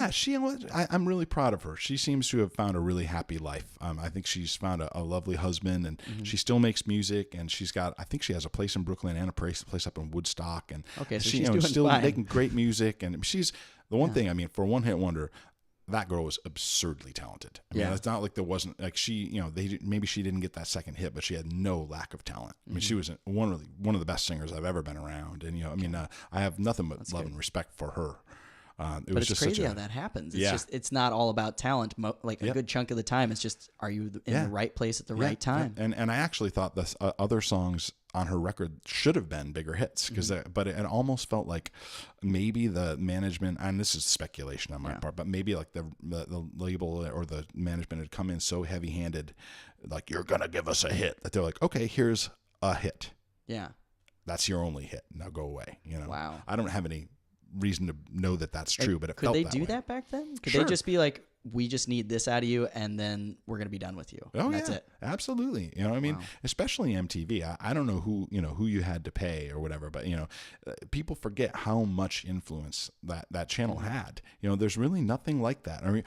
I'm really proud of her. She seems to have found a really happy life. I think she's found a lovely husband, and she still makes music, and I think she has a place in Brooklyn and a place up in Woodstock, and so she's doing still fine. making great music, and she's the one thing. I mean, for a one-hit wonder, that girl was absurdly talented. I mean, it's not like there wasn't like she, maybe she didn't get that second hit, but she had no lack of talent. I mean, she was one of the best singers I've ever been around, and I have nothing but love and respect for her. But it's crazy how that happens. It's just, it's not all about talent. A good chunk of the time, it's just, are you in the right place at the right time? Yeah. And I actually thought this other songs on her record should have been bigger hits, but it almost felt like maybe the management, and this is speculation on my part, but maybe like the label or the management had come in so heavy-handed, like, you're gonna give us a hit, that they're like, okay, here's a hit. Yeah, that's your only hit. Now go away. Wow. I don't have any reason to know that that's true, but it could felt they that do way. that back then? Could they just be like, we just need this out of you, and then we're gonna be done with you? Oh, that's it. Absolutely. Especially MTV. I don't know who you had to pay or whatever, but people forget how much influence that channel had. There's really nothing like that. I mean,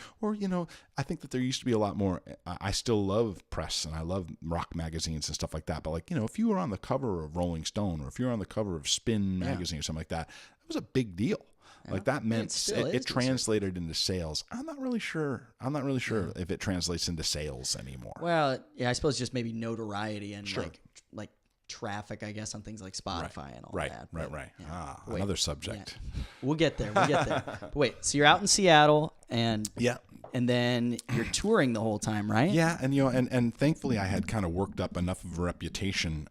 I think that there used to be a lot more. I still love press and I love rock magazines and stuff like that. But if you were on the cover of Rolling Stone, or if you're on the cover of Spin magazine or something like that, it was a big deal. Like that meant it translated into sales. I'm not really sure if it translates into sales anymore. Well, I suppose just maybe notoriety and like traffic, I guess, on things like Spotify and all that. Right. Yeah. Another subject. Yeah. We'll get there. But wait, so you're out in Seattle and Yeah. and then you're touring the whole time, right? Yeah, and and thankfully I had kind of worked up enough of a reputation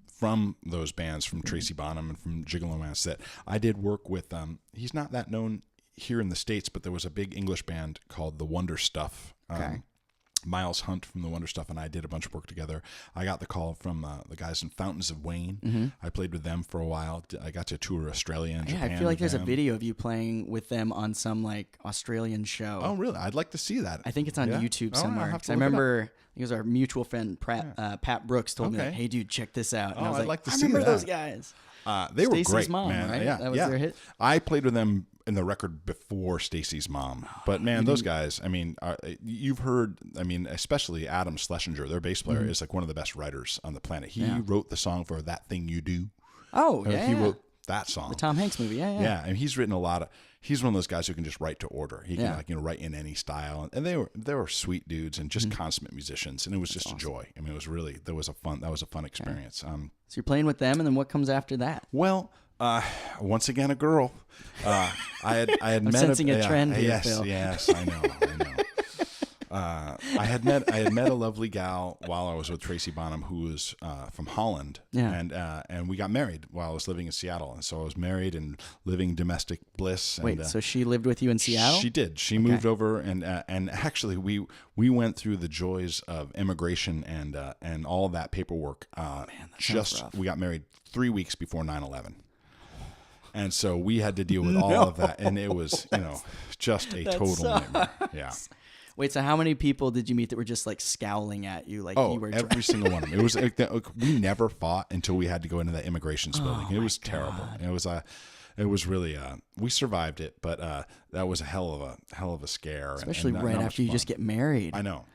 from those bands, from Tracy Bonham and from Gigolo Mass, that I did work with. He's not that known here in the States, but there was a big English band called the Wonder Stuff. Okay. Miles Hunt from the Wonder Stuff and I did a bunch of work together. I got the call from the guys in Fountains of Wayne. I played with them for a while. I got to tour Australia and Japan. I feel like there's with a them. video of you playing with them on some like Australian show. Oh, really? I'd like to see that. I think it's on Yeah? YouTube Oh, I'll somewhere. have 'Cause to I look it up. remember it was our mutual friend Pat Brooks told me, like, Okay. "Hey, dude, check this out." And Oh, I was I'd like to I see remember that. those guys. They were Stacey's great, Mom, man. right? Yeah, That was yeah. their hit? I played with them in the record before Stacey's Mom. But man, those guys, I mean, you've heard, I mean, especially Adam Schlesinger, their bass player, is like one of the best writers on the planet. He wrote the song for That Thing You Do. Oh, yeah. He wrote that song. the Tom Hanks movie. Yeah. Yeah, and he's written a lot of. He's one of those guys who can just write to order. He can Yeah. like write in any style, and they were sweet dudes and just consummate musicians, and it was just a joy. I mean, it was really that was a fun experience. So you're playing with them, and then what comes after that? Well, once again, a girl. I had I'm met sensing a trend here, yes, Phil. Yes, I know. I had met a lovely gal while I was with Tracy Bonham, who was from Holland, and we got married while I was living in Seattle, and so I was married and living domestic bliss. And, Wait, so she lived with you in Seattle? She did. She moved over, and actually we went through the joys of immigration and all of that paperwork. that sounds rough. We got married 3 weeks before 9/11. And so we had to deal with all of that, and it was, just a total nightmare. Yeah. Wait, so how many people did you meet that were just like scowling at you like you were every single one of them. It was like we never fought until we had to go into that immigrations building. It was terrible. It was really we survived it, but that was a hell of a scare. Especially and right not after you much just fun. get married. I know.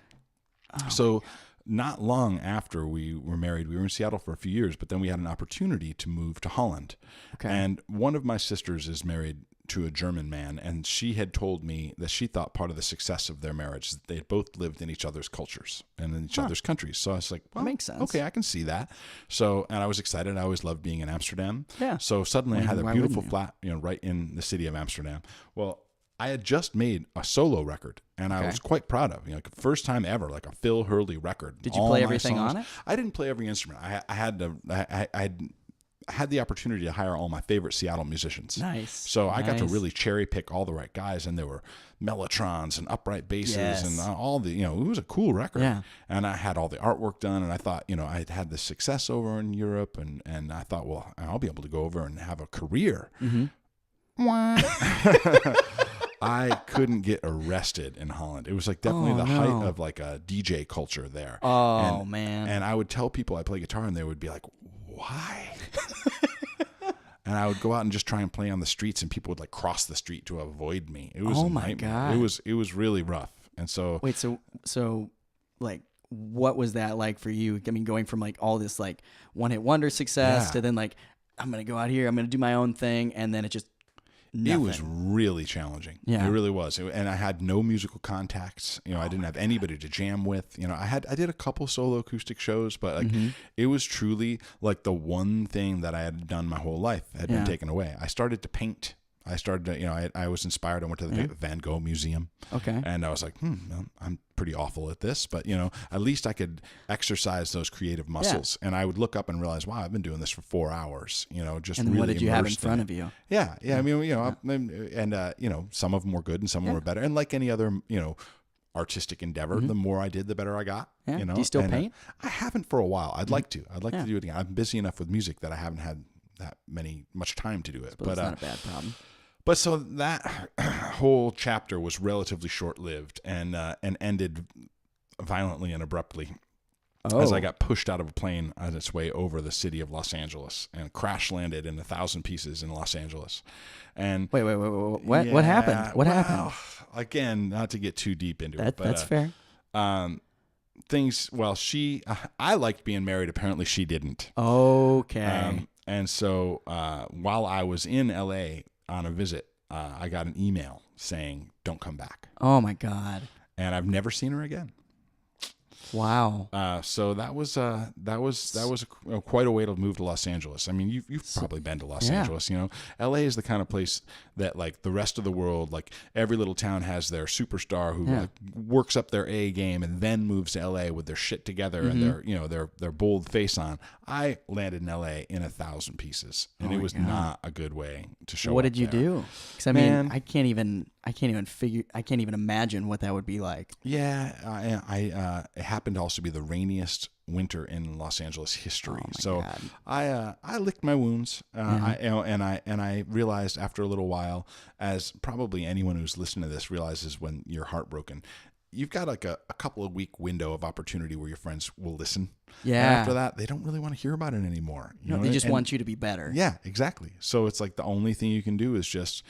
So not long after we were married, we were in Seattle for a few years, but then we had an opportunity to move to Holland. Okay. And one of my sisters is married to a German man, and she had told me that she thought part of the success of their marriage is that they had both lived in each other's cultures and in each other's countries. So I was like, well, makes sense. Okay, I can see that. So, and I was excited. I always loved being in Amsterdam. Yeah. So suddenly I had a why beautiful wouldn't flat, right in the city of Amsterdam. Well, I had just made a solo record, and I was quite proud of. Like first time ever, like a Phil Hurley record. Did you All play my everything songs. on it? I didn't play every instrument. I had the opportunity to hire all my favorite Seattle musicians. Nice. So I got to Nice. really cherry pick all the right guys, and there were mellotrons and upright basses and all the, it was a cool record. Yeah. And I had all the artwork done, and I thought, I had had this success over in Europe, and I thought, well, I'll be able to go over and have a career. I couldn't get arrested in Holland. It was like definitely the height of like a DJ culture there. Oh, And- man. And I would tell people I play guitar, and they would be like, why? And I would go out and just try and play on the streets, and people would like cross the street to avoid me. It was Oh a my nightmare. God. It was really rough. And so Wait, so like what was that like for you? I mean, going from like all this like one-hit wonder success Yeah. to then like I'm going to go out here, I'm going to do my own thing, and then it just nothing. it was really challenging. Yeah. It really was. And I had no musical contacts. I didn't have anybody to jam with. I did a couple solo acoustic shows, but like it was truly like the one thing that I had done my whole life had been taken away. I started to paint. I started to, I was inspired. I went to the Van Gogh Museum. Okay. And I was like, well, I'm pretty awful at this, but at least I could exercise those creative muscles. And I would look up and realize, wow, I've been doing this for 4 hours, just And really what did you have in immersed front it. of you? Yeah. I mean, some of them were good and some of them were better. And like any other, artistic endeavor, the more I did, the better I got. Yeah. Do you still And, paint? I haven't for a while. I'd like to. I'd like to do it again. I'm busy enough with music that I haven't had that much time to do it. But it's not a bad problem. But so that whole chapter was relatively short-lived and ended violently and abruptly as I got pushed out of a plane on its way over the city of Los Angeles and crash landed in 1,000 pieces in Los Angeles. And Wait. What happened? What happened? Again, not to get too deep into it, but That's fair. things. Well, I liked being married. Apparently, she didn't. Okay. And so while I was in LA on a visit, I got an email saying, "Don't come back." Oh my God. And I've never seen her again. Wow. So that was quite a way to move to Los Angeles. I mean, you've probably been to Los Angeles. You know, LA is the kind of place that like the rest of the world, like every little town has their superstar who like works up their A game and then moves to LA with their shit together and their bold face on. I landed in LA in 1,000 pieces, and it was not a good way to show. What up did you there. do? Because I mean, I can't even imagine what that would be like. Yeah, it happened to also be the rainiest winter in Los Angeles history. So God. I licked my wounds. I realized after a little while, as probably anyone who's listened to this realizes when you're heartbroken, you've got like a couple of week window of opportunity where your friends will listen. Yeah. And after that, they don't really want to hear about it anymore. You know? They just want you to be better. Yeah, exactly. So it's like the only thing you can do is just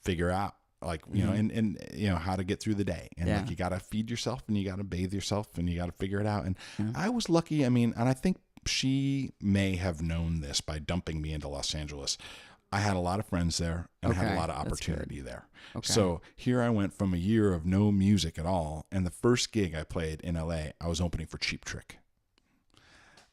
figure out, like, you know, and you know, how to get through the day. And like, you got to feed yourself and you got to bathe yourself and you got to figure it out. And I was lucky. I mean, and I think she may have known this by dumping me into Los Angeles. I had a lot of friends there and I had a lot of opportunity there. Okay. So here I went from a year of no music at all. And the first gig I played in LA, I was opening for Cheap Trick.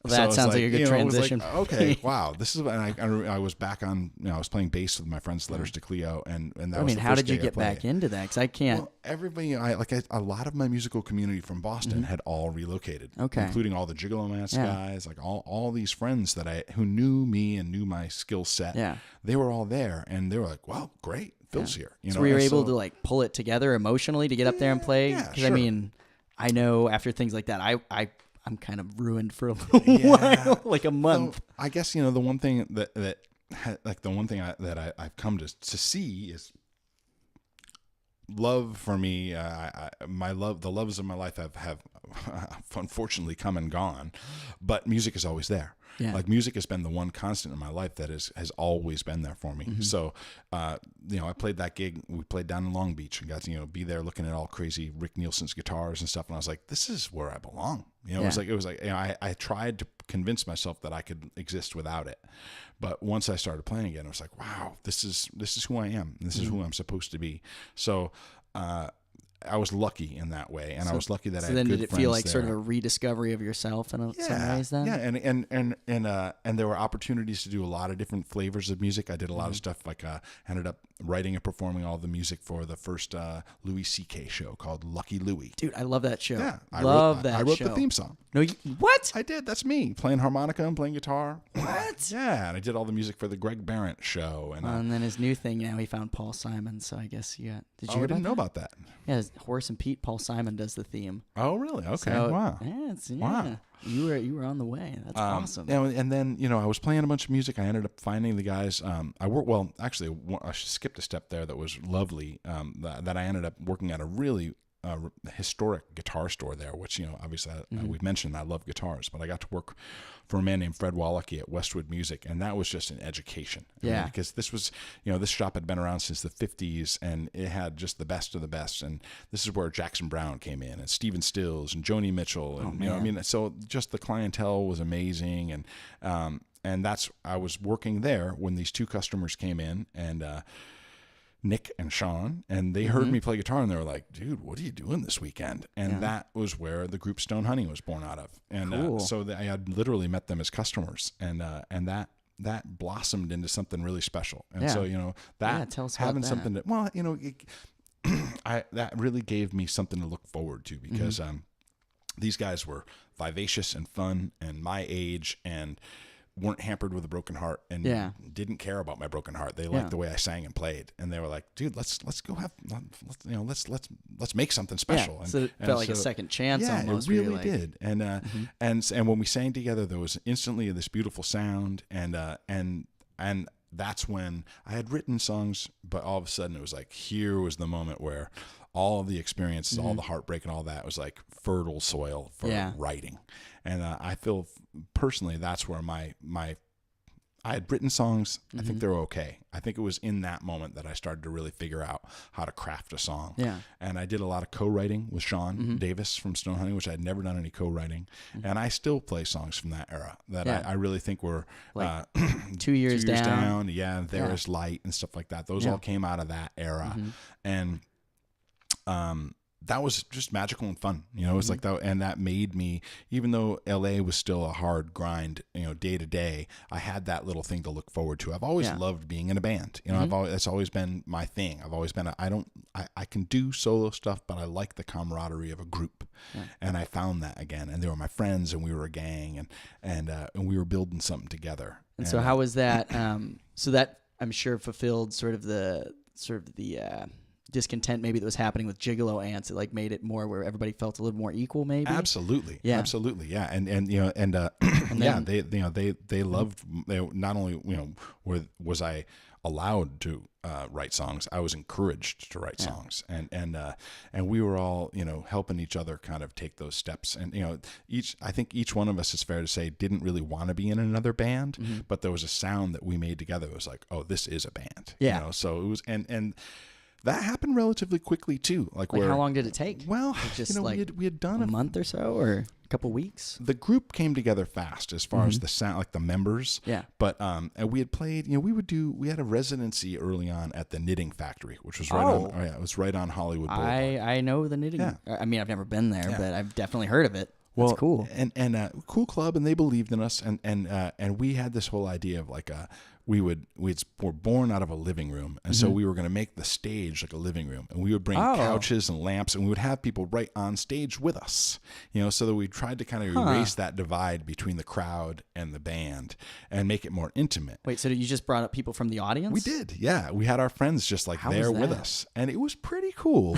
Well, that sounds like a good transition. Like, okay, wow. This is, and I was back on, you know, I was playing bass with my friends Letters to Cleo, and that was the first gig how did you get back into that? Because I can't. Well, everybody, a lot of my musical community from Boston had all relocated, including all the Gigolo Mask guys, like all these friends who knew me and knew my skill set. Yeah, they were all there, and they were like, "Well, great, Phil's here." You know, were you able to like pull it together emotionally to get up there and play? Because I mean, I know after things like that, I'm kind of ruined for a little while, like a month. So I guess, you know, the one thing that I've come to see is love for me. The loves of my life have unfortunately come and gone, but music is always there. Yeah. Like music has been the one constant in my life that has always been there for me. Mm-hmm. So, you know, I played that gig. We played down in Long Beach and got to, you know, be there looking at all crazy Rick Nielsen's guitars and stuff. And I was like, this is where I belong. You know, it was like, you know, I tried to convince myself that I could exist without it. But once I started playing again, I was like, wow, this is who I am. This is who I'm supposed to be. So, I was lucky in that way, and I was lucky that I had good friends there. So then did it feel like sort of a rediscovery of yourself in some ways then? Yeah, and there were opportunities to do a lot of different flavors of music. I did a lot of stuff, like ended up writing and performing all the music for the first Louis C.K. show called Lucky Louie. Dude, I love that show. Yeah, I wrote the theme song. No, what? I did. That's me playing harmonica and playing guitar. What? Yeah, and I did all the music for the Greg Barrett show. And then his new thing, he found Paul Simon. So I guess you got. Did you? I didn't know about that. Yeah, Horace and Pete. Paul Simon does the theme. Oh, really? Okay. So, wow. Wow. You were on the way. That's awesome. And then, you know, I was playing a bunch of music. I ended up finding the guys. I skipped a step there that was lovely. That I ended up working at a really historic guitar store there, which, you know, obviously we've mentioned I love guitars, but I got to work for a man named Fred Wallachy at Westwood Music, and that was just an education. I mean, because this was, you know, this shop had been around since the 50s, and it had just the best of the best, and this is where Jackson Browne came in, and Stephen Stills, and Joni Mitchell, and you know, I mean, so just the clientele was amazing, and I was working there when these two customers came in, and Nick and Sean, and they heard me play guitar, and they were like, dude, what are you doing this weekend? And that was where the group Stone Honey was born out of. And so I had literally met them as customers, and that blossomed into something really special. And so, you know, tell us having about something that, well, you know, that really gave me something to look forward to, because these guys were vivacious and fun and my age, and weren't hampered with a broken heart, and didn't care about my broken heart. They liked the way I sang and played, and they were like, dude, let's make something special. Yeah. So it felt like a second chance. Yeah, almost, it really did. And when we sang together, there was instantly this beautiful sound, and that's when I had written songs, but all of a sudden it was like, here was the moment where all of the experiences, all the heartbreak and all that was like fertile soil for writing. And I feel personally that's where I had written songs. I think they were okay. I think it was in that moment that I started to really figure out how to craft a song. Yeah. And I did a lot of co-writing with Sean Davis from Stone Honey, which I had never done any co-writing. And I still play songs from that era that I really think were like 2 years down. Yeah, There Is Light and stuff like that. Those all came out of that era. And that was just magical and fun. You know, it was like that. And that made me, even though LA was still a hard grind, you know, day to day, I had that little thing to look forward to. I've always loved being in a band. You know, that's always been my thing. I've always been, I can do solo stuff, but I like the camaraderie of a group. And I found that again. And they were my friends, and we were a gang, and we were building something together. And so how was that? So that, I'm sure, fulfilled sort of the discontent maybe that was happening with Gigolo Ants. It like made it more where everybody felt a little more equal, maybe. Absolutely, yeah, absolutely, yeah. And you know, and yeah, they loved. They not only, you know, was I allowed to write songs, I was encouraged to write songs, and we were all, you know, helping each other kind of take those steps. And, you know, I think each one of us, is fair to say, didn't really want to be in another band, but there was a sound that we made together. It was like, oh, this is a band. Yeah. You know, so it was, and that happened relatively quickly too. Like how long did it take? Well, just you know, like we had done a month or so, or a couple weeks. The group came together fast as far as the sound, like the members. Yeah. But and we had played. You know, we had a residency early on at the Knitting Factory, which was right on. Oh yeah, it was right on Hollywood Boulevard. I know the Knitting. Yeah. I mean, I've never been there, but I've definitely heard of it. Well, that's cool. And cool club, and they believed in us, and we had this whole idea of like we were born out of a living room, and so we were going to make the stage like a living room, and we would bring couches and lamps, and we would have people right on stage with us, you know, so that we tried to kind of erase that divide between the crowd and the band and make it more intimate. Wait, so you just brought up people from the audience? We did, yeah. We had our friends just like there with us, and it was pretty cool.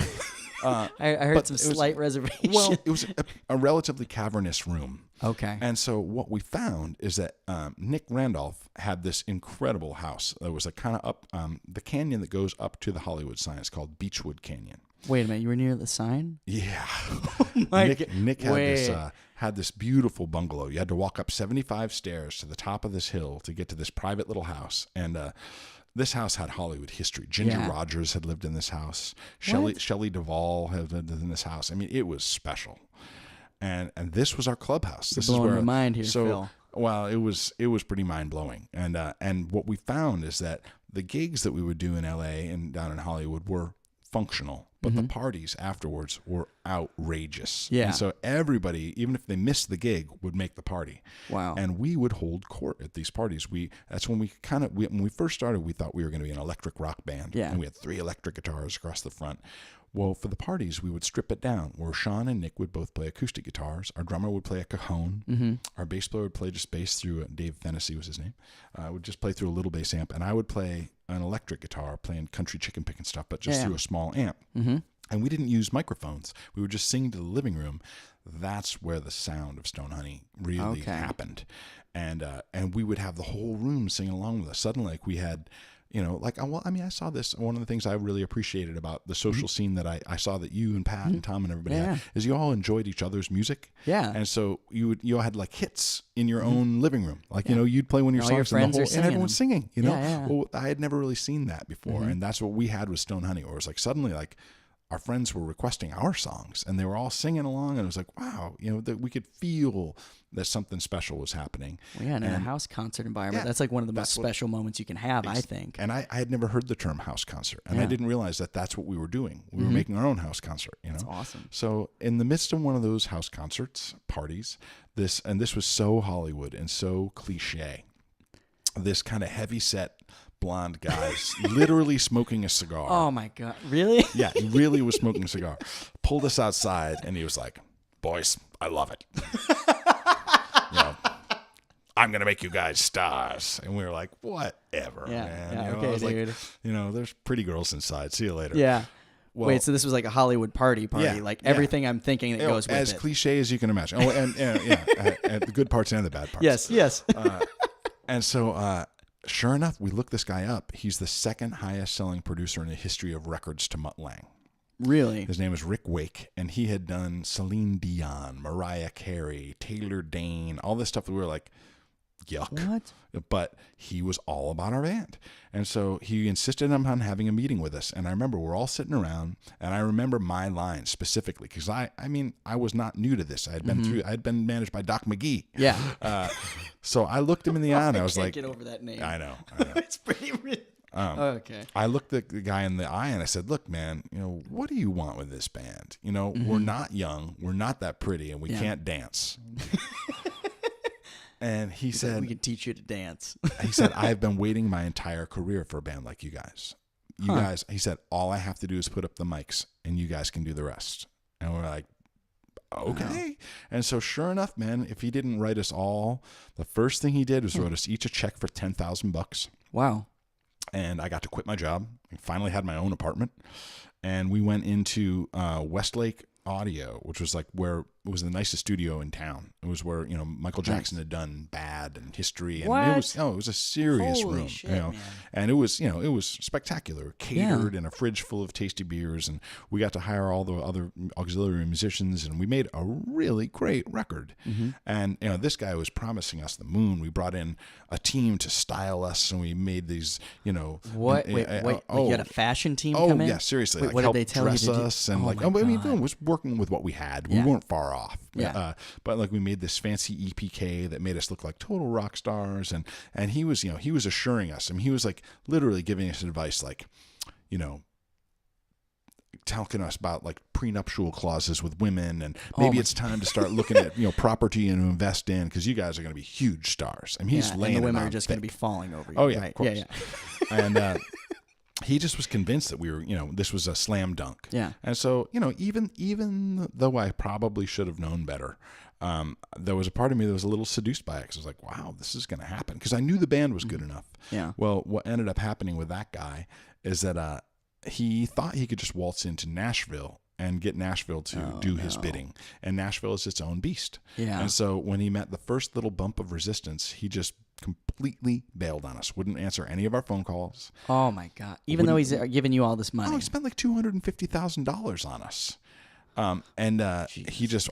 I heard some slight reservation. Well, it was a relatively cavernous room. Okay. And so what we found is that Nick Randolph had this incredible house that was like kind of up the canyon that goes up to the Hollywood sign. It's called Beechwood Canyon. Wait a minute, you were near the sign? Yeah. Oh my God. Nick had this beautiful bungalow. You had to walk up 75 stairs to the top of this hill to get to this private little house. And this house had Hollywood history. Ginger Rogers had lived in this house. Shelley Duvall had lived in this house. I mean, it was special. And this was our clubhouse. This You're blowing is where my mind here, Phil. Well, it was pretty mind blowing. And what we found is that the gigs that we would do in LA and down in Hollywood were functional, but the parties afterwards were outrageous. Yeah. And so everybody, even if they missed the gig, would make the party. Wow. And we would hold court at these parties. That's when when we first started, we thought we were going to be an electric rock band. Yeah. And we had 3 electric guitars across the front. Well, for the parties, we would strip it down, where Sean and Nick would both play acoustic guitars. Our drummer would play a cajon. Our bass player would play just bass through, Dave Fennessy was his name, would just play through a little bass amp. And I would play an electric guitar, playing country chicken picking stuff, but just through a small amp. And we didn't use microphones. We would just sing to the living room. That's where the sound of Stonehoney really happened. And we would have the whole room singing along with us. Suddenly, like, we had... You know, like, well, I mean, I saw this. One of the things I really appreciated about the social scene that I saw that you and Pat and Tom and everybody had is you all enjoyed each other's music. Yeah. And so you all had like hits in your own living room. Like, you know, you'd play one of your songs and everyone's singing, you know. Yeah. Well, I had never really seen that before. And that's what we had with Stonehoney, where it was like suddenly like our friends were requesting our songs and they were all singing along, and it was like, wow, you know, that we could feel that something special was happening. Well, yeah, in a house concert environment, that's like one of the most special moments you can have, I think. And I had never heard the term house concert, and I didn't realize that that's what we were doing. We were making our own house concert, you know. That's awesome. So in the midst of one of those house concerts, parties, this was so Hollywood and so cliche. This kind of heavy set blonde guys literally smoking a cigar. Oh my God. Really? Yeah, he really was smoking a cigar. Pulled us outside and he was like, "Boys, I love it. You know, I'm going to make you guys stars." And we were like, whatever, man. Yeah, you know, okay, I was dude. like, you know, there's pretty girls inside. See you later. Yeah. Well, wait, so this was like a Hollywood party, like everything I'm thinking that goes with as it. cliche as you can imagine. Oh, and the good parts and the bad parts. Yes. And so, sure enough, we looked this guy up. He's the second highest selling producer in the history of records to Mutt Lange. Really? His name is Rick Wake, and he had done Celine Dion, Mariah Carey, Taylor Dane, all this stuff that we were like, yuck. What? But he was all about our band. And so he insisted on having a meeting with us. And I remember we're all sitting around, and I remember my line specifically, because I mean, I was not new to this. I had been managed by Doc McGee. Yeah. So I looked him in the eye and I was like, get over that name. I know. It's pretty Okay. I looked the guy in the eye and I said, look, man, what do you want with this band? We're not young. We're not that pretty, and we can't dance. And he said, we can teach you to dance. He said, I've been waiting my entire career for a band like you guys. You guys, he said, all I have to do is put up the mics and you guys can do the rest. And we're like, okay. Wow. And so sure enough, man, if he didn't write us all, the first thing he did was wrote us each a check for $10,000. Wow. And I got to quit my job. I finally had my own apartment. And we went into Westlake Audio, which was like where it was the nicest studio in town. It was where Michael Jackson had done Bad and History, and it was a serious room, shit, and it was spectacular, catered, and a fridge full of tasty beers, and we got to hire all the other auxiliary musicians, and we made a really great record. And this guy was promising us the moon. We brought in a team to style us, and we made these Wait, you had a fashion team come in? Yeah, seriously. Wait, like, what help did they tell dress you to do? us, and it was working with what we had. We weren't far off. Yeah. But like we made this fancy EPK that made us look like total rock stars, and he was he was assuring us. I mean, he was like literally giving us advice, like talking to us about like prenuptial clauses with women, and maybe it's time to start looking at property and invest in, because you guys are going to be huge stars. I mean, he's laying and the women are just going to be falling over you. Oh yeah, right. of course. And he just was convinced that we were, this was a slam dunk. Yeah. And so, even though I probably should have known better, there was a part of me that was a little seduced by it, because I was like, wow, this is going to happen, because I knew the band was good enough. Yeah. Well, what ended up happening with that guy is that he thought he could just waltz into Nashville and get Nashville to do his bidding. And Nashville is its own beast. Yeah. And so when he met the first little bump of resistance, he just completely bailed on us. Wouldn't answer any of our phone calls. Oh my God. Even though he's giving you all this money. Oh, he spent like $250,000 on us.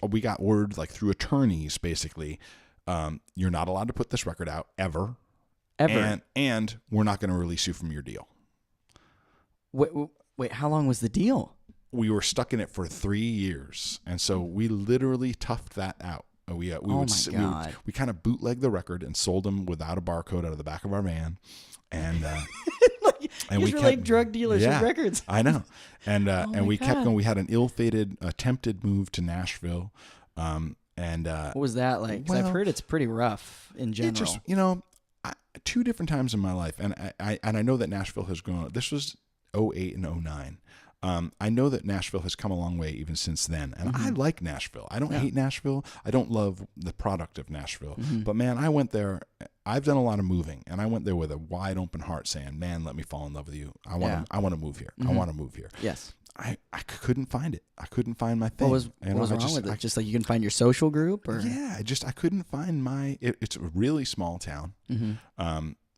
We got word like through attorneys, basically, you're not allowed to put this record out ever. And we're not going to release you from your deal. Wait, how long was the deal? We were stuck in it for 3 years, and so we literally toughed that out. We kind of bootlegged the record and sold them without a barcode out of the back of our van, and and we kept like drug dealers with records. I know, and we kept going. We had an ill-fated attempted move to Nashville, what was that like? 'Cause I've heard it's pretty rough in general. It just two different times in my life, and I know that Nashville has grown. This was 2008 and 2009. I know that Nashville has come a long way even since then. And I like Nashville. I don't hate Nashville. I don't love the product of Nashville. But man, I went there. I've done a lot of moving, and I went there with a wide open heart saying, man, let me fall in love with you. I want to move here. I want to move here. Yes. I couldn't find it. I couldn't find my thing. What was wrong with it? Just like you can find your social group? Or? Yeah, I couldn't find it's a really small town.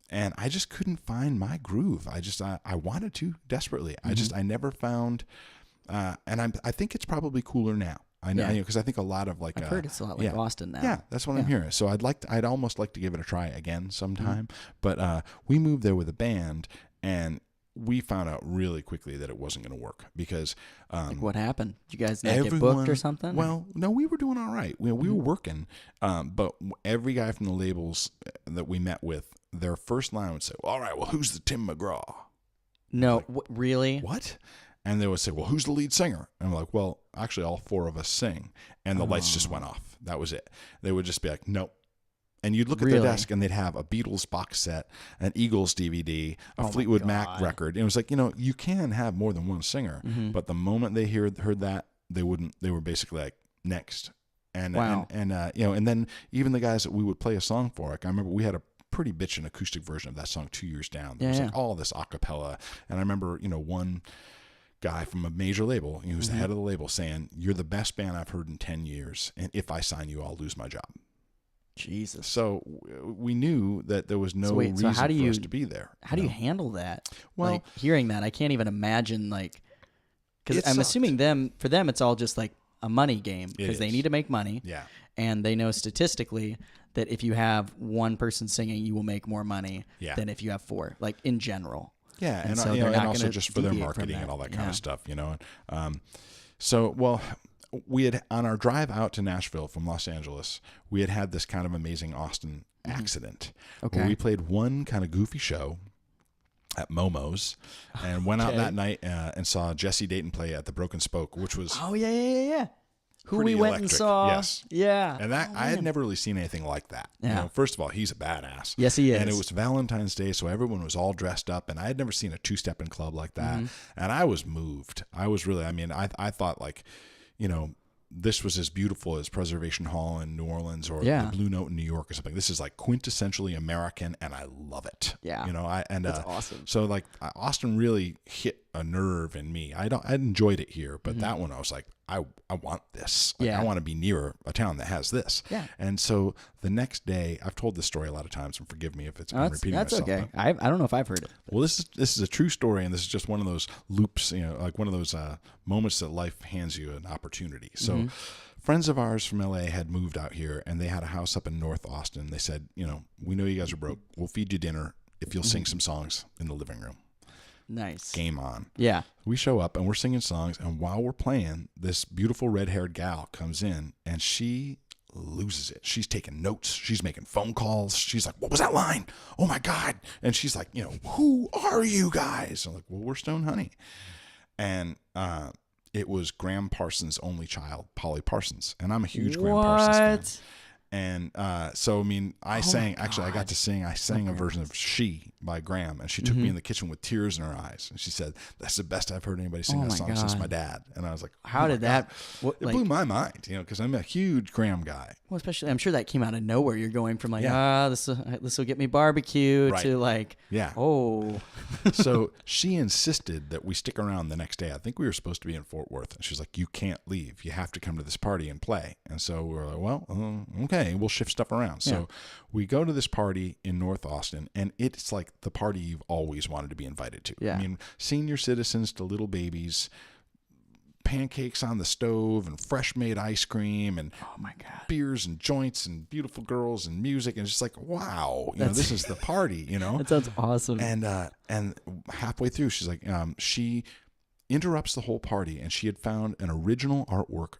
And I just couldn't find my groove. I wanted to desperately. I never found, and I think it's probably cooler now. I know, because I think a lot of like, I've heard it's a lot like Austin now. Yeah, that's what I'm hearing. So I'd almost like to give it a try again sometime. But we moved there with a band, and we found out really quickly that it wasn't going to work, because like what happened? Did you guys not get booked or something? Well, no, we were doing all right. We were working, but every guy from the labels that we met with, their first line would say, well, all right, well, who's the Tim McGraw? No, really? What? And they would say, well, who's the lead singer? And I'm like, well, actually, all four of us sing. And the lights just went off. That was it. They would just be like, nope. And you'd look at their desk, and they'd have a Beatles box set, an Eagles DVD, a Fleetwood Mac record. And it was like, you can have more than one singer. But the moment they heard that, they were basically like, next. And, and then even the guys that we would play a song for, like I remember we had a pretty bitchin' acoustic version of that song 2 years down. There was like all this a cappella. And I remember, one guy from a major label, he was the head of the label, saying, you're the best band I've heard in 10 years. And if I sign you, I'll lose my job. Jesus. So we knew that there was no reason for us to be there. How do you handle that? Well, like, hearing that, I can't even imagine, like, because I'm assuming for them, it's all just like a money game, because they need to make money. Yeah. And they know statistically that if you have one person singing, you will make more money than if you have four, like in general. Yeah. And, so and also just for their marketing and all that kind of stuff, we had, on our drive out to Nashville from Los Angeles, we had this kind of amazing Austin accident where we played one kind of goofy show, at Momo's, and went out Okay. that night and saw Jesse Dayton play at the Broken Spoke, which was Oh yeah. Who pretty we went and electric. saw. Yes. Yeah. And that I had never really seen anything like that. Yeah. You know, first of all, he's a badass. Yes, he is. And it was Valentine's Day, so everyone was all dressed up, and I had never seen a two-stepping club like that. Mm-hmm. And I was moved. I was really, I mean, I thought like, you know, this was as beautiful as Preservation Hall in New Orleans or Yeah. the Blue Note in New York or something. This is like quintessentially American, and I love it. Yeah. You know, That's awesome. So like Austin really hit a nerve in me. I enjoyed it here, but that one I was like, I want this. Like, Yeah. I want to be near a town that has this. Yeah. And so the next day, I've told this story a lot of times, and forgive me if it's I'm repeating That's myself. okay. but- I don't know if I've heard it. well, this is a true story, and this is just one of those loops, you know, like one of those moments that life hands you an opportunity. So, friends of ours from LA had moved out here, and they had a house up in North Austin. They said, you know, we know you guys are broke. We'll feed you dinner if you'll sing some songs in the living room. Nice. Game on. Yeah. We show up and we're singing songs, and while we're playing, this beautiful red-haired gal comes in, and she loses it. She's taking notes. She's making phone calls. She's like, "What was that line? Oh my God!" And she's like, "You know, who are you guys?" I'm like, "Well, we're Stone Honey," and it was Graham Parsons' only child, Polly Parsons, and I'm a huge Graham Parsons fan. What? And so, I mean, I sang, actually, I got to sing, I sang a version of She by Graham, and she took me in the kitchen with tears in her eyes. And she said, "That's the best I've heard anybody sing Oh that my song since God. my dad." And I was like, How "Oh my did that? God." What, It like, blew my mind, you know, because I'm a huge Graham guy. well, especially I'm sure that came out of nowhere. You're going from like, Yeah. this will get me barbecue Right. to like, Yeah. oh, So she insisted that we stick around the next day. I think we were supposed to be in Fort Worth. And she's like, "You can't leave. You have to come to this party and play." And so we were like, "Well, okay, we'll shift stuff around." So we go to this party in North Austin, and it's like the party you've always wanted to be invited to. Yeah. I mean, senior citizens to little babies, pancakes on the stove and fresh made ice cream and oh my God. beers and joints and beautiful girls and music. And it's just like, wow, you know, this is the party, you know? That sounds awesome. And halfway through, she's like, she interrupts the whole party, and she had found an original artwork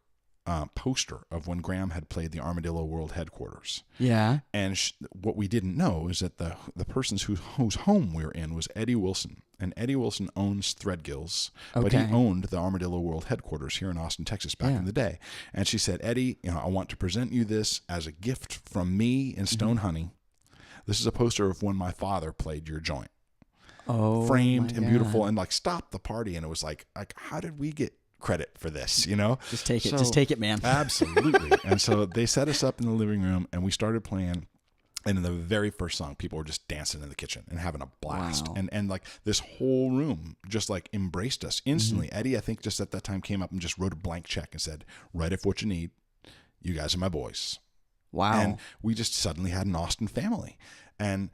poster of when Graham had played the Armadillo World Headquarters. Yeah. And what we didn't know is that the person whose home we were in was Eddie Wilson. And Eddie Wilson owns Threadgills, but he Okay. owned the Armadillo World Headquarters here in Austin, Texas back Yeah. in the day. And she said, "Eddie, you know, I want to present you this as a gift from me and Stone Honey. This is a poster of when my father played your joint. Oh, Framed my and beautiful," God. and like stopped the party. And it was like, how did we get credit for this, you know? Just take it. So- Just take it, man. Absolutely. And so they set us up in the living room, and we started playing. And in the very first song, people were just dancing in the kitchen and having a blast. Wow. And like this whole room just like embraced us instantly. Mm-hmm. Eddie, I think, just at that time came up and just wrote a blank check and said, "Write if what you need. You guys are my boys." Wow. And we just suddenly had an Austin family. And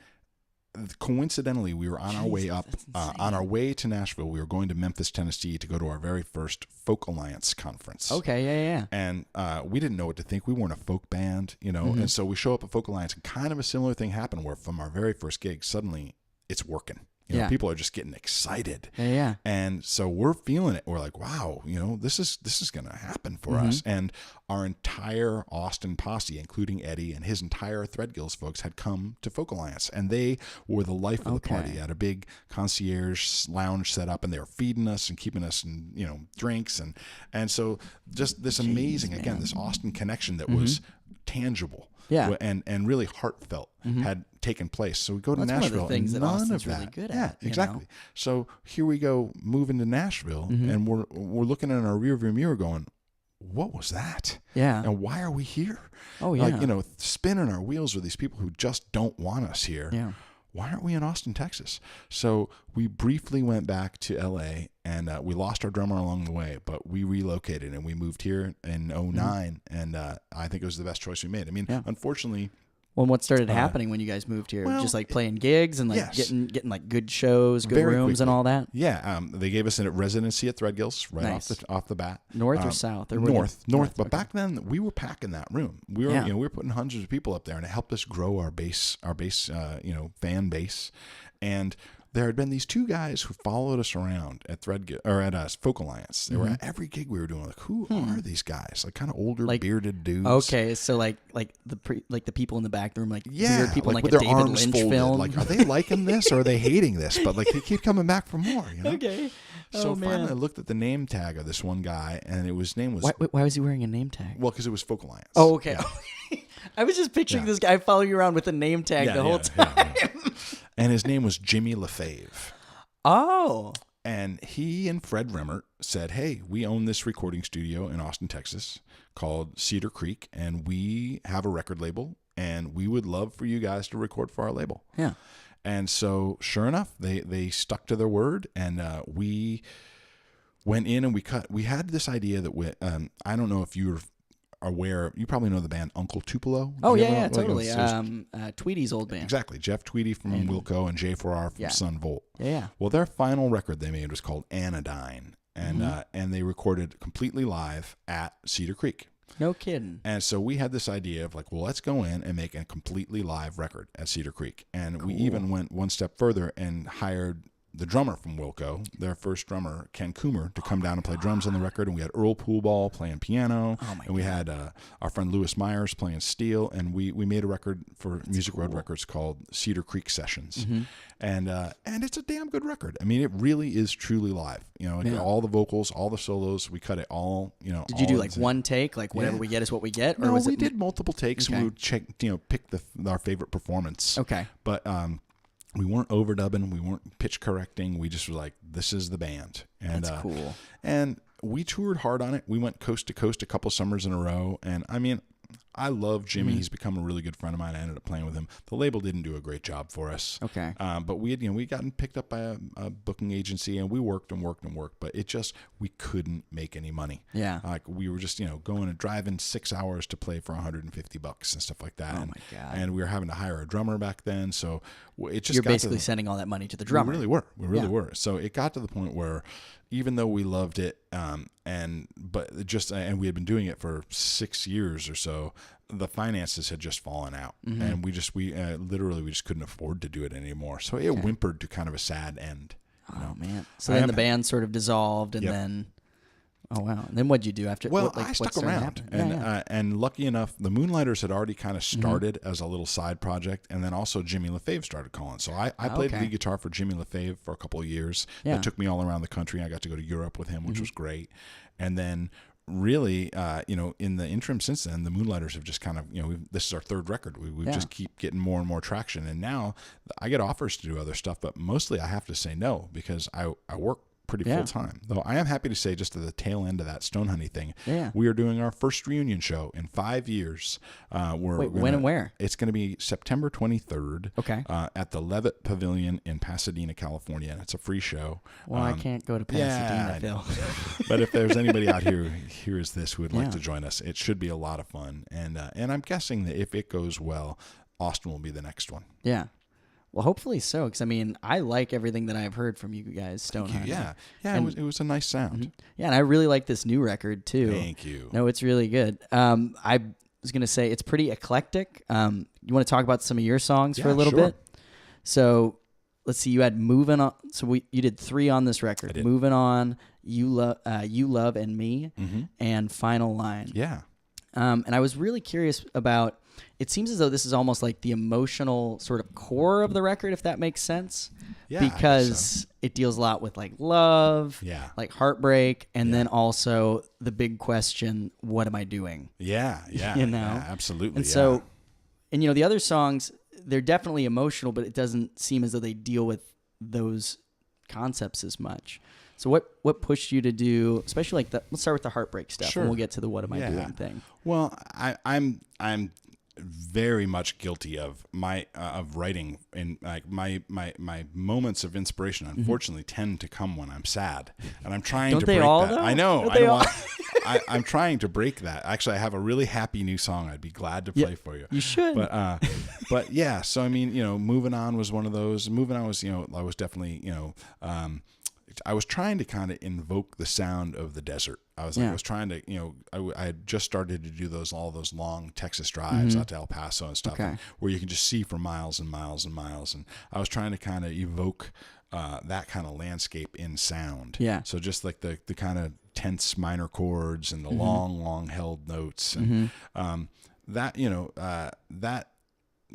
coincidentally, we were on our way up, on our way to Nashville. We were going to Memphis, Tennessee to go to our very first Folk Alliance conference. Okay. Yeah. And we didn't know what to think. We weren't a folk band, you know. And so we show up at Folk Alliance, and kind of a similar thing happened where from our very first gig, suddenly it's working. You know, Yeah. people are just getting excited. Yeah. And so we're feeling it. We're like, wow, you know, this is going to happen for us. And our entire Austin posse, including Eddie and his entire Threadgills folks, had come to Folk Alliance, and they were the life of the party. Okay. Had a big concierge lounge set up, and they were feeding us and keeping us in, you know, drinks. And so just this amazing, again, this Austin connection that was tangible. Yeah. And really heartfelt had taken place. So we go to That's one of the Nashville, things and that none Austin's of that. really good yeah, at, you exactly. know? So here we go, moving to Nashville, and we're looking in our rearview mirror, going, "What was that? Yeah. And why are we here? Oh, yeah. Like, you know, spinning our wheels with these people who just don't want us here. Yeah. Why aren't we in Austin, Texas?" So we briefly went back to LA, and we lost our drummer along the way, but we relocated and we moved here in 2009, and I think it was the best choice we made. I mean, unfortunately, Well, and what started happening when you guys moved here? well, Just like playing gigs and like yes. getting like good shows, good Very rooms, and quickly. all that. Yeah, they gave us a residency at Threadgills right Nice. off the bat. North or south? Or were they- North. But okay. back then we were packing that room. We were Yeah. we were putting hundreds of people up there, and it helped us grow our base fan base. And there had been these two guys who followed us around at Folk Alliance. They were at every gig we were doing. Like, who are these guys? Like, kind of older, bearded dudes. Okay, so like the people in the back of the room, like weird people like in like with a their David arms Lynch folded. film. Like, are they liking this or are they hating this? But like, they keep coming back for more. You know? Okay. So finally, I looked at the name tag of this one guy, and his name was Why was he wearing a name tag? well, because it was Folk Alliance. Oh, okay. I was just picturing this guy following you around with a name tag the whole time. Yeah. And his name was Jimmy LaFave. Oh. And he and Fred Remmert said, hey, we own this recording studio in Austin, Texas called Cedar Creek, and we have a record label, and we would love for you guys to record for our label. Yeah. And so sure enough, they stuck to their word, and we went in and we had this idea that I don't know if you're aware, you probably know the band Uncle Tupelo. Oh, yeah, totally. Tweedy's old band. Exactly. Jeff Tweedy from Wilco and J4R from Sun Volt. Yeah. Well, their final record they made was called Anodyne, and they recorded completely live at Cedar Creek. No kidding. And so we had this idea of like, well, let's go in and make a completely live record at Cedar Creek. And we even went one step further and hired the drummer from Wilco, their first drummer, Ken Coomer, to come down and play drums on the record. And we had Earl Poolball playing piano. And we had our friend Lewis Myers playing steel. And we made a record for Music Road Records called Cedar Creek Sessions. And it's a damn good record. I mean, it really is truly live. You know, all the vocals, all the solos, we cut it all, you know. Did you do like one take, like whatever we get is what we get? Or No, we did multiple takes. Okay. We would check, pick our favorite performance. Okay. But we weren't overdubbing. We weren't pitch correcting. We just were like, this is the band. And, that's cool. And we toured hard on it. We went coast to coast a couple summers in a row. And I mean, I love Jimmy. He's become a really good friend of mine. I ended up playing with him. The label didn't do a great job for us. Okay. But we had, we gotten picked up by a booking agency, and we worked and worked and worked. But it just, we couldn't make any money. Yeah. Like we were just, going and driving 6 hours to play for $150 and stuff like that. Oh my God. And we were having to hire a drummer back then. So it just You're basically sending all that money to the drummer. We really were. So it got to the point where, even though we loved it, and we had been doing it for 6 years or so, the finances had just fallen out, and we literally just couldn't afford to do it anymore. So it whimpered to kind of a sad end. Oh man! So then the band sort of dissolved, and then. Oh wow! And then what'd you do after? Well, I stuck around, and lucky enough, the Moonlighters had already kind of started as a little side project, and then also Jimmy LaFave started calling. So I played lead guitar for Jimmy LaFave for a couple of years. Yeah. That took me all around the country. I got to go to Europe with him, which was great. And then, really, in the interim since then, the Moonlighters have just kind of, this is our third record. We just keep getting more and more traction, and now I get offers to do other stuff, but mostly I have to say no because I work pretty full time. Though I am happy to say, just at the tail end of that Stonehoney thing, we are doing our first reunion show in 5 years. When and where? It's going to be September 23rd. Okay. At the Levitt Pavilion in Pasadena, California, and it's a free show. Well, I can't go to Pasadena, Phil. But if there's anybody out here who hears this who would like to join us, it should be a lot of fun. And I'm guessing that if it goes well, Austin will be the next one. Yeah. Well, hopefully so, because I mean, I like everything that I've heard from you guys, Stonehoney. Yeah, and it was a nice sound. Yeah, and I really like this new record too. Thank you. No, it's really good. I was gonna say it's pretty eclectic. You want to talk about some of your songs for a little bit? So let's see. You had "Moving On." So you did 3 on this record. I did. "Moving On," "You Love and Me," and "Final Line." Yeah. And I was really curious about. It seems as though this is almost like the emotional sort of core of the record, if that makes sense. Yeah, because it deals a lot with like love, like heartbreak, and then also the big question, what am I doing? Yeah. Yeah, absolutely. And so, and the other songs, they're definitely emotional, but it doesn't seem as though they deal with those concepts as much. So what pushed you to do, especially like let's start with the heartbreak stuff, and we'll get to the what am I doing thing. Well, I'm very much guilty of of writing, and like my moments of inspiration unfortunately tend to come when I'm sad, and I'm trying to break that. Though? I know. I'm trying to break that. Actually, I have a really happy new song I'd be glad to play for you. You should. But yeah. So I mean, "Moving On" was one of those. "Moving On" was I was definitely I was trying to kind of invoke the sound of the desert. I was trying to, I had just started to do all those long Texas drives out to El Paso and stuff, where you can just see for miles and miles and miles. And I was trying to kind of evoke that kind of landscape in sound. Yeah. So just like the kind of tense minor chords and the long held notes, and that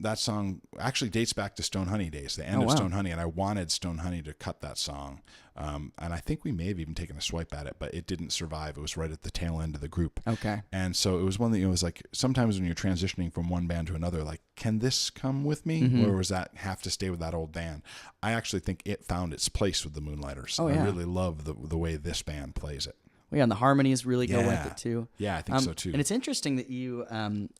that song actually dates back to Stone Honey days, the end of Stone Honey, and I wanted Stone Honey to cut that song. And I think we may have even taken a swipe at it, but it didn't survive. It was right at the tail end of the group. Okay. And so it was one that, it was like, sometimes when you're transitioning from one band to another, like, can this come with me? Or does that have to stay with that old band? I actually think it found its place with the Moonlighters. I really love the way this band plays it. Well, yeah, and the harmonies really go with it too. Yeah, I think so too. And it's interesting that you,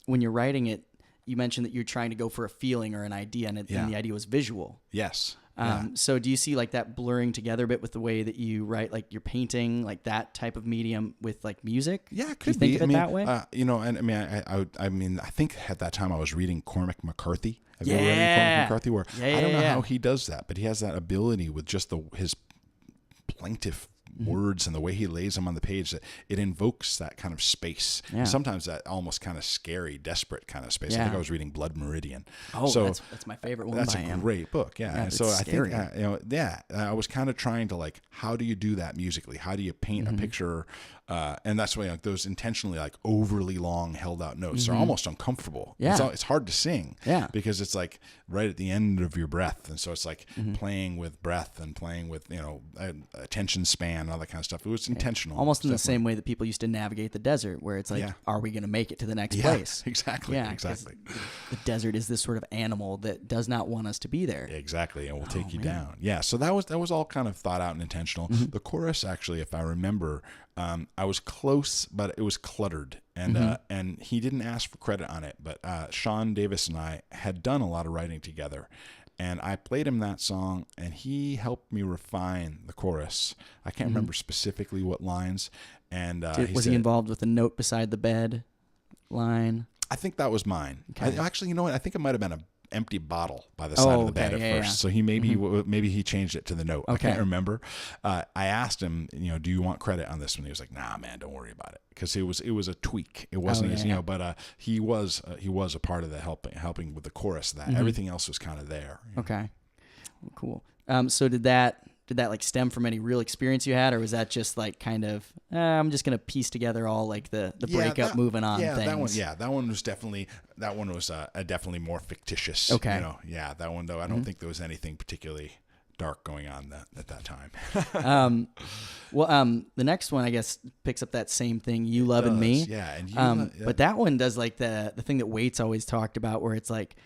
when you're writing it, you mentioned that you're trying to go for a feeling or an idea, and the idea was visual. Yes. So do you see like that blurring together a bit with the way that you write, like you're painting, like that type of medium with like music? Yeah, it do you could think be. of it that way? And I mean, I think at that time I was reading Cormac McCarthy. Have you ever read Cormac McCarthy? Where I don't know how he does that, but he has that ability with just his plaintive words and the way he lays them on the page, that it invokes that kind of space. Yeah. Sometimes that almost kind of scary, desperate kind of space. Yeah. I think I was reading Blood Meridian. Oh, so that's my favorite one. That's by a him. great book. Yeah. And so I scary. think, I was kind of trying to like, how do you do that musically? How do you paint a picture? And that's why like those intentionally like overly long held out notes are almost uncomfortable. Yeah. It's hard to sing. Yeah. Because it's like right at the end of your breath. And so it's like playing with breath and playing with, attention span and all that kind of stuff. It was intentional. Almost in the same way that people used to navigate the desert, where it's like, are we going to make it to the next place? Exactly. Yeah, exactly. The desert is this sort of animal that does not want us to be there. Exactly, and will take you down. Yeah, so that was all kind of thought out and intentional. The chorus, actually, if I remember, I was close, but it was cluttered, and he didn't ask for credit on it. But Sean Davis and I had done a lot of writing together, and I played him that song, and he helped me refine the chorus. I can't remember specifically what lines. And was he involved with the note beside the bed line? I think that was mine. Okay. Actually, you know what? I think it might have been an empty bottle by the side of the bed at first. So he maybe he changed it to the note. I can't remember. I asked him, do you want credit on this one? He was like, nah, man, don't worry about it, because it was a tweak. It wasn't but he was a part of the helping with the chorus. That everything else was kind of there. Okay, well, cool. So did that like stem from any real experience you had, or was that just like kind of I'm just gonna piece together all like the breakup moving on things? That one was definitely definitely more fictitious. Okay. That one though, I don't think there was anything particularly dark going on at that time. The next one I guess picks up that same thing, You Lovin' Me. Yeah, and but that one does like the thing that Waits always talked about, where it's like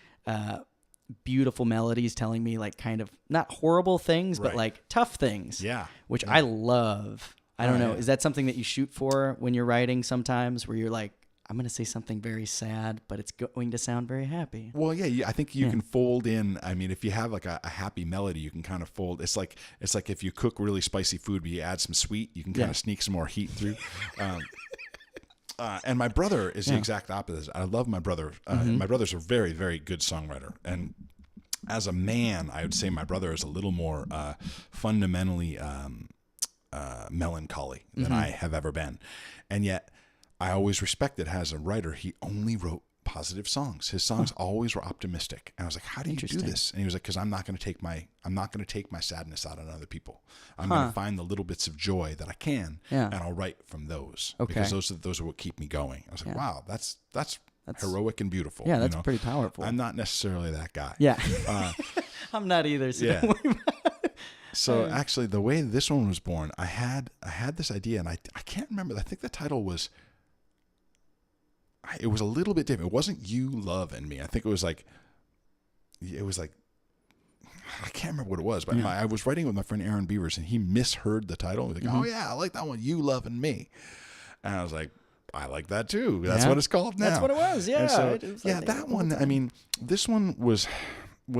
beautiful melodies telling me like kind of not horrible things, but like tough things. Yeah. Which I love. I don't know. Is that something that you shoot for when you're writing sometimes, where you're like, I'm going to say something very sad, but it's going to sound very happy? Well, yeah, I think you can fold in. I mean, if you have like a happy melody, you can kind of fold. It's like if you cook really spicy food, but you add some sweet, you can kind of sneak some more heat through. And my brother is the exact opposite. I love my brother. My brother's a very, very good songwriter. And as a man, I would say my brother is a little more fundamentally melancholy than I have ever been. And yet I always respected, as a writer, he only wrote positive songs. His songs always were optimistic. And I was like, how do you do this? And he was like, because I'm not going to take my sadness out on other people. I'm going to find the little bits of joy that I can, and I'll write from those. Okay. Because those are what keep me going. I was like, wow, that's heroic and beautiful. Yeah, that's pretty powerful. I'm not necessarily that guy. Yeah. I'm not either. So don't worry about it. So actually, the way this one was born, I had this idea, and I can't remember. I think the title was. It was a little bit different. It wasn't You Lovin' Me. I think it was like I can't remember what it was, but I was writing with my friend Aaron Beavers, and he misheard the title. He was like, oh yeah, I like that one, You Lovin' Me. And I was like, I like that too. That's what it's called now. That's what it was. Yeah. So, that one. I mean, this one was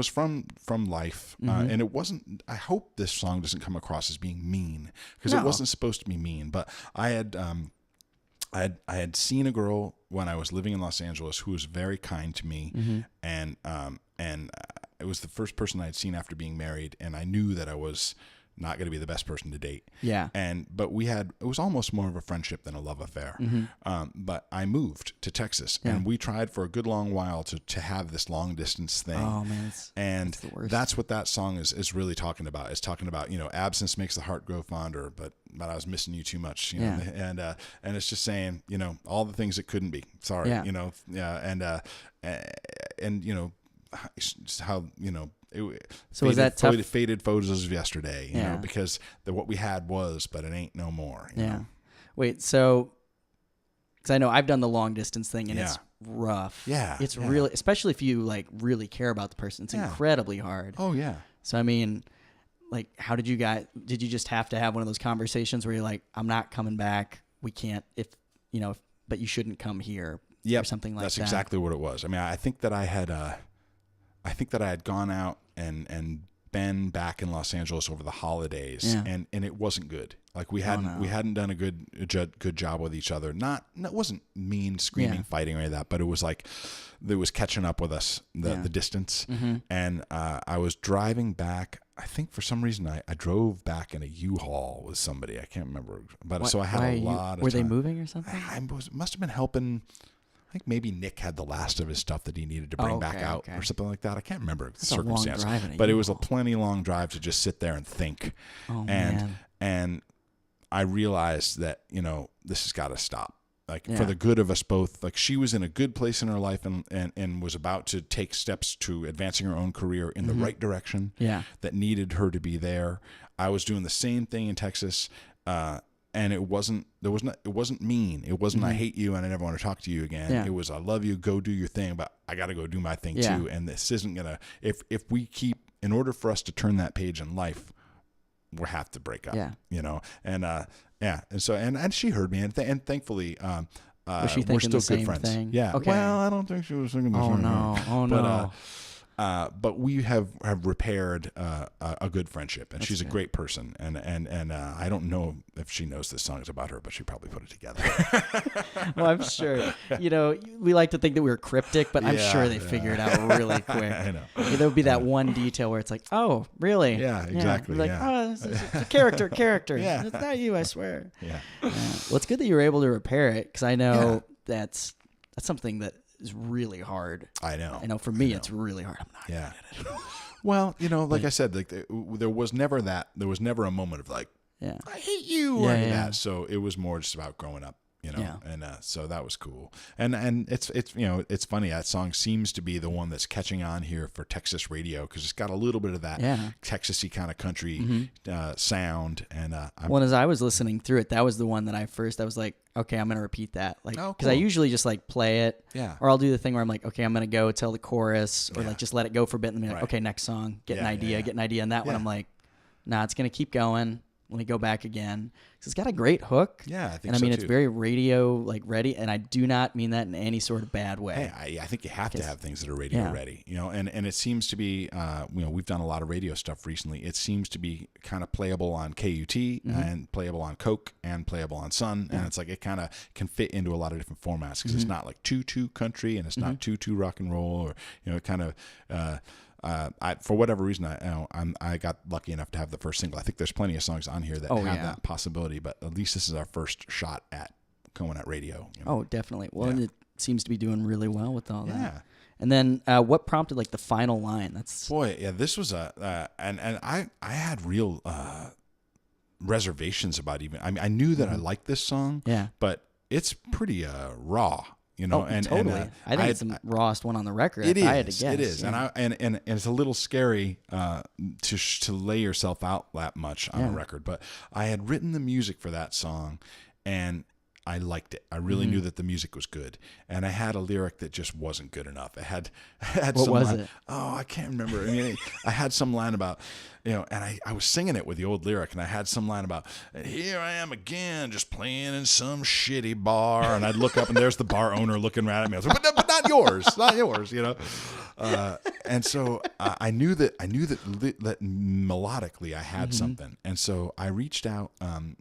from life, and it wasn't. I hope this song doesn't come across as being mean, because it wasn't supposed to be mean. But I had seen a girl when I was living in Los Angeles who was very kind to me, and it was the first person I had seen after being married, and I knew that I was not going to be the best person to date. Yeah. But it was almost more of a friendship than a love affair. But I moved to Texas, and we tried for a good long while to have this long distance thing. Oh man, and it's the worst. that's what that song is really talking about. It's talking about, absence makes the heart grow fonder, but I was missing you too much. And it's just saying, all the things it couldn't be. Sorry, how So was that tough? Faded photos of yesterday, you know, because what we had was, but it ain't no more. You know? Wait, so because I know I've done the long distance thing and it's rough. Yeah, it's really, especially if you like really care about the person. It's incredibly hard. Oh yeah. So I mean, like, how did you just have to have one of those conversations where you're like, I'm not coming back. We can't, but you shouldn't come here. Or something like that. That's exactly what it was. I mean, I think that I had gone out and been back in Los Angeles over the holidays, and it wasn't good. Like we hadn't done a good job with each other. It wasn't mean, screaming, fighting or any of that, but it was like it was catching up with us, the distance. And I was driving back. I think for some reason I drove back in a U-Haul with somebody. I can't remember, but so I had a lot of time. Were they moving or something? Must have been helping. I think maybe Nick had the last of his stuff that he needed to bring back out or something like that. I can't remember the circumstance, but it was a plenty long drive to just sit there and think. And I realized that, this has got to stop. Like for the good of us both. Like she was in a good place in her life and was about to take steps to advancing her own career in the right direction. That needed her to be there. I was doing the same thing in Texas. And it wasn't mean. It wasn't I hate you and I never want to talk to you again. It was I love you, go do your thing, but I got to go do my thing too. And this isn't gonna. If we keep, in order for us to turn that page in life, we'll have to break up. And so and she heard me and thankfully was she we're still the same good friends. Thing? Yeah. Okay. Well, I don't think she was thinking the same thing. Oh no. But we have repaired a good friendship, and she's a great person. And I don't know if she knows this song is about her, but she probably put it together. Well, I'm sure. We like to think that we were cryptic, but I'm sure they figured it out really quick. I know. There would be that one detail where it's like, oh, really? Yeah, exactly. Like, oh, this is a character. Yeah. It's not you, I swear. Yeah. Well, it's good that you were able to repair it, because I know that's something that is really hard. I know. For me, it's really hard. I'm not good at it. Well, like I said, like there was never a moment of like, I hate you or any of that. So it was more just about growing up, and so that was cool. And it's funny, that song seems to be the one that's catching on here for Texas radio, because it's got a little bit of that Texas-y kind of country sound. And as I was listening through it, that was the one that I was like, okay, I'm going to repeat that. Like, because I usually just like play it, or I'll do the thing where I'm like, okay, I'm going to go tell the chorus, or like just let it go for a bit and then be like, okay, next song, get an idea. And that one I'm like, nah, it's going to keep going. Let me go back again. Because it's got a great hook. Yeah, I think and I so mean, too. it's very radio like ready, and I do not mean that in any sort of bad way. Hey, I think you have to have things that are radio ready, and it seems to be, we've done a lot of radio stuff recently. It seems to be kind of playable on KUT and playable on Coke and playable on Sun, and it's like it kind of can fit into a lot of different formats, because it's not like too country and it's not too rock and roll, or it kind of. For whatever reason, I got lucky enough to have the first single. I think there's plenty of songs on here that have that possibility, but at least this is our first shot at going at radio. Oh, definitely. Well, and it seems to be doing really well with all that. And then what prompted like the final line? This was and I had real reservations about even. I mean, I knew that I liked this song, but it's pretty raw. Totally. I think it's the rawest one on the record. It is. I had to guess. It is, and it's a little scary to lay yourself out that much on a record. But I had written the music for that song, and I liked it. I really knew that the music was good, and I had a lyric that just wasn't good enough. I had what some was line, it? Oh, I can't remember. I mean, I had some line about. And I was singing it with the old lyric, and I had some line about, here I am again, just playing in some shitty bar, and I'd look up, and there's the bar owner looking right at me. I was like, but not yours, and so I knew that melodically I had something, and so I reached out.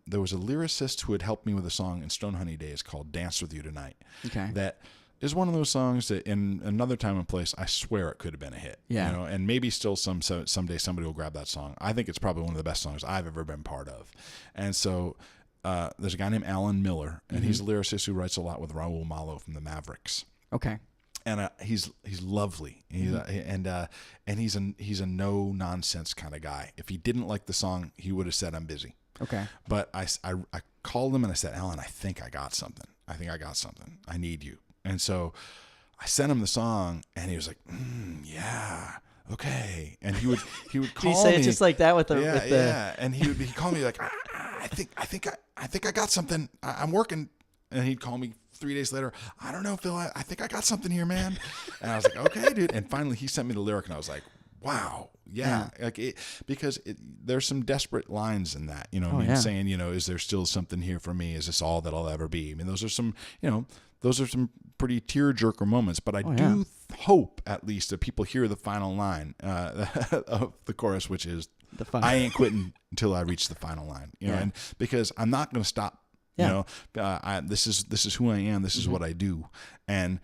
There was a lyricist who had helped me with a song in Stone Honey days called "Dance with You Tonight." Okay. That is one of those songs that in another time and place, I swear it could have been a hit. Yeah. You know, and maybe still someday somebody will grab that song. I think it's probably one of the best songs I've ever been part of. And so there's a guy named Alan Miller, and he's a lyricist who writes a lot with Raul Malo from the Mavericks. Okay. And he's lovely. He's a no nonsense kind of guy. If he didn't like the song, he would have said, "I'm busy." Okay. But I called him and I said, "Alan, I think I got something. I need you." And so I sent him the song, and he was like, "Yeah, okay." And he would call me. Did you say it just like that with the yeah. And he'd call me like, I think I got something. I'm working. And he'd call me 3 days later. "I don't know, Phil. I think I got something here, man." And I was like, "Okay, dude." And finally, he sent me the lyric, and I was like, "Wow, yeah." Like because there's some desperate lines in that, saying, "Is there still something here for me? Is this all that I'll ever be?" I mean, those are some pretty tearjerker moments. But I do hope at least that people hear the final line of the chorus, which is, "I ain't quitting until I reach the final line." And because I'm not going to stop. This is who I am. This is what I do, and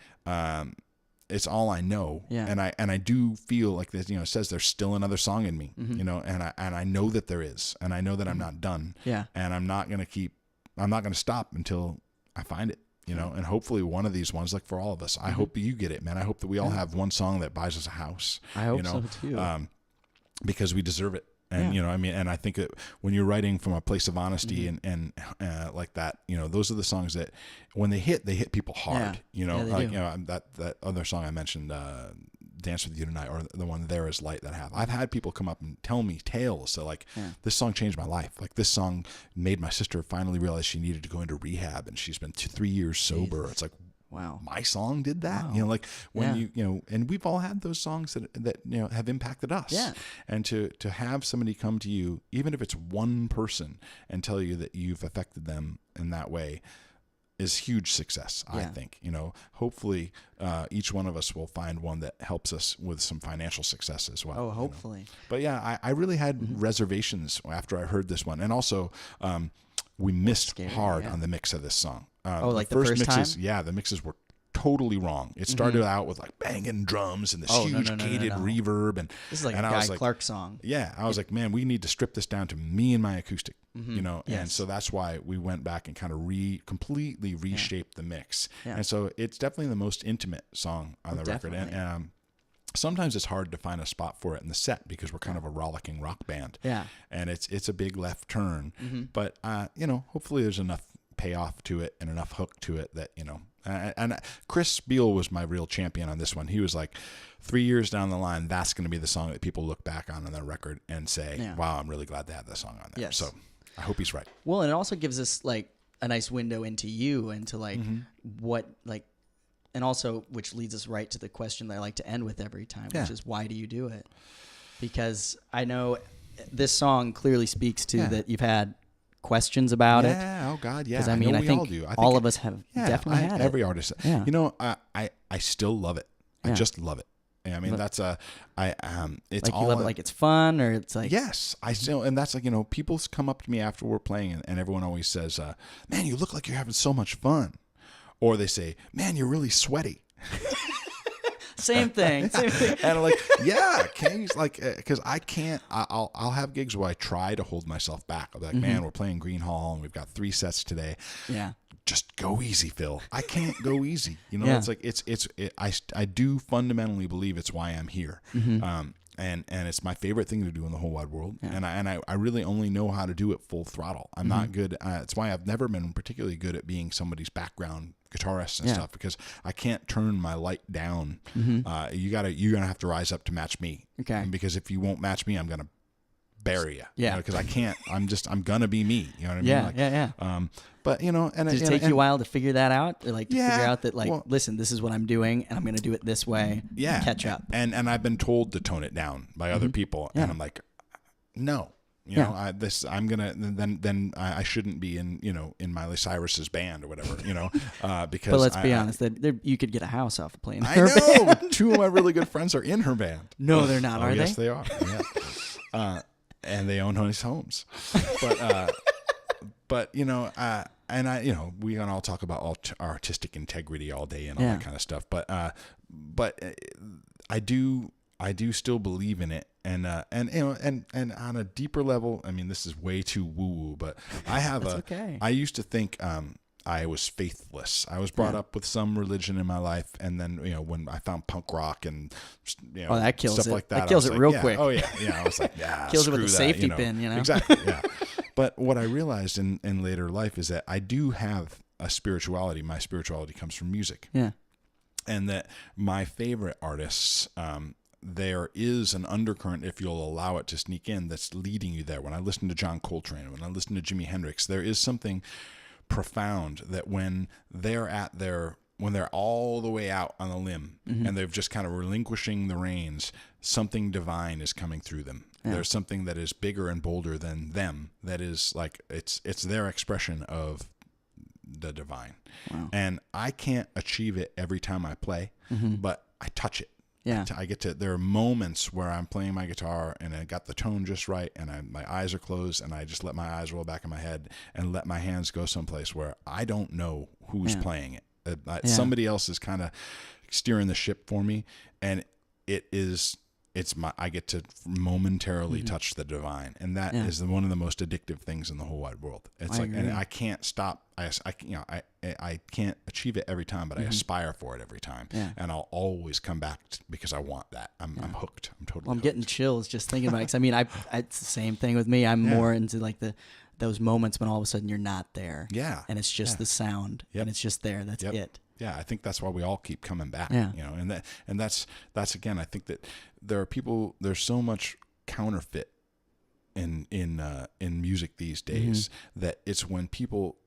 it's all I know. And I do feel like this. It says there's still another song in me. And I know that there is, and I know that I'm not done. And I'm not gonna stop until I find it. And hopefully one of these ones, like for all of us, I hope you get it, man. I hope that we all have one song that buys us a house. I hope so too. Because we deserve it. And, and I think that when you're writing from a place of honesty and like that, those are the songs that when they hit people hard, that other song I mentioned, Dance With You Tonight, or the one There Is Light that I have. I've had people come up and tell me tales. So like, this song changed my life. Like this song made my sister finally realize she needed to go into rehab, and she's been 3 years sober. Jesus. It's like, wow, my song did that. Wow. Like when and we've all had those songs that have impacted us. Yeah. And to have somebody come to you, even if it's one person, and tell you that you've affected them in that way is huge success, I think. Hopefully each one of us will find one that helps us with some financial success as well. Oh, hopefully. But yeah, I really had reservations after I heard this one. And also we missed hard on the mix of this song. Like the first mixes, time? Yeah, the mixes were totally wrong. It started out with like banging drums and this huge gated reverb, and this is like and a I was Guy like, Clark song. Yeah, I was like, man, we need to strip this down to me and my acoustic, Yes. and so that's why we went back and kind of completely reshaped the mix. And so it's definitely the most intimate song on the record, and sometimes it's hard to find a spot for it in the set because we're kind of a rollicking rock band. And it's a big left turn, but hopefully there's enough payoff to it and enough hook to it that and Chris Beal was my real champion on this one. He was like, 3 years down the line, that's going to be the song that people look back on their record and say, wow, I'm really glad they had this song on there. So I hope he's right. Well, and it also gives us like a nice window into you and to like what like, and also which leads us right to the question that I like to end with every time, which is, why do you do it? Because I know this song clearly speaks to that you've had questions about it. Yeah, oh God, yeah. Because I think all do. I all think of us have definitely had every it. artist. Yeah. I still love it. I just love it. I mean, that's it's like all you love it, like it's fun, or it's like yes, I still, and that's like people come up to me after we're playing, and everyone always says, "Man, you look like you're having so much fun," or they say, "Man, you're really sweaty." Same thing. And I'm like, yeah, King's like, because I can't. I'll have gigs where I try to hold myself back. I'll be like, man, we're playing Green Hall and we've got 3 sets today. Yeah. Just go easy, Phil. I can't go easy. It's like I do fundamentally believe it's why I'm here. And it's my favorite thing to do in the whole wide world. Yeah. And I really only know how to do it full throttle. I'm not good. It's why I've never been particularly good at being somebody's background guitarist and stuff, because I can't turn my light down. You're gonna have to rise up to match me. Okay. And because if you won't match me, I'm gonna bury you. Yeah. Because I can't. I'm gonna be me. You know what I mean? Yeah. But and did it take you a while to figure that out? Or like to figure out that listen, this is what I'm doing, and I'm going to do it this way. Yeah, catch up. And I've been told to tone it down by other people, and I'm like, no, I'm gonna then I shouldn't be in Miley Cyrus's band or whatever, because. But let's be honest, that you could get a house off of playing. I know. 2 of my really good friends are in her band. No, they're not. Are they? Yes, they are. Yeah. And they own nice homes, but you know, we can all talk about artistic integrity all day and all that kind of stuff, but I do still believe in it, and you know, and on a deeper level, I mean, this is way too woo-woo, but I have I used to think I was faithless. I was brought up with some religion in my life, and then, you know, when I found punk rock and, you know, that kills stuff it. like that, That kills it real yeah, quick. Oh yeah, I was like, yeah, kills it with a safety you know. pin, you know. Exactly, yeah. But what I realized in later life is that I do have a spirituality. My spirituality comes from music. Yeah. And that my favorite artists, there is an undercurrent, if you'll allow it to sneak in, that's leading you there. When I listen to John Coltrane, when I listen to Jimi Hendrix, there is something profound that when they're all the way out on a limb and they've just kind of relinquishing the reins, something divine is coming through them. Yeah. There's something that is bigger and bolder than them, that is like it's their expression of the divine. Wow. And I can't achieve it every time I play, but I touch it. Yeah. There are moments where I'm playing my guitar and I got the tone just right, and my eyes are closed, and I just let my eyes roll back in my head and let my hands go someplace where I don't know who's playing it. Somebody else is kind of steering the ship for me, and I get to momentarily touch the divine, and that is one of the most addictive things in the whole wide world. It's and I can't stop. I can't achieve it every time, but I aspire for it every time, and I'll always come back because I want that. I'm hooked. I'm totally. Well, I'm hooked. getting chills just thinking about it. 'Cause I mean, it's the same thing with me. I'm more into like those moments when all of a sudden you're not there. Yeah. And it's just the sound, and it's just there. That's it. Yeah, I think that's why we all keep coming back. Yeah. You know, and that's again, I think that there are people. There's so much counterfeit in music these days that it's when people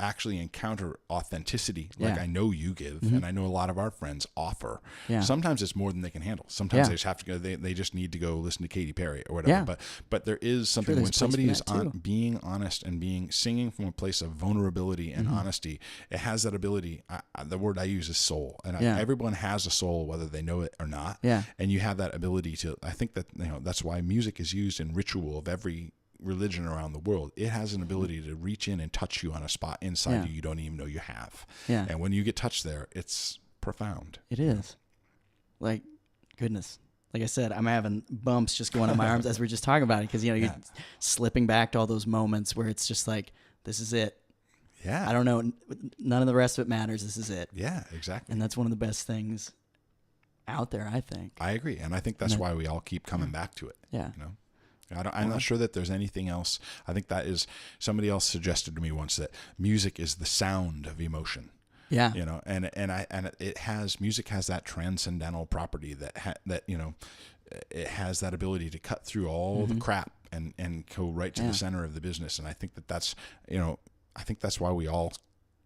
actually encounter authenticity, like I know you give, and I know a lot of our friends offer. Yeah. Sometimes it's more than they can handle. Sometimes they just have to go. They just need to go listen to Katy Perry or whatever. Yeah. But there is something when somebody is being honest and singing from a place of vulnerability and honesty. It has that ability. The word I use is soul, and everyone has a soul, whether they know it or not. Yeah. And you have that ability to. I think that that's why music is used in ritual of every religion around the world. It has an ability to reach in and touch you on a spot inside you don't even know you have. Yeah. And when you get touched there, it's profound. It is. Like, goodness. Like I said, I'm having bumps just going on my arms as we're just talking about it, because you're slipping back to all those moments where it's just like, this is it. Yeah. I don't know. None of the rest of it matters. This is it. Yeah, exactly. And that's one of the best things out there, I think. I agree. And I think that's why we all keep coming back to it. Yeah. I'm not sure that there's anything else. I think that is, somebody else suggested to me once that music is the sound of emotion. Yeah. Music has that transcendental property that it has that ability to cut through all the crap and go right to the center of the business. And I think that's why we all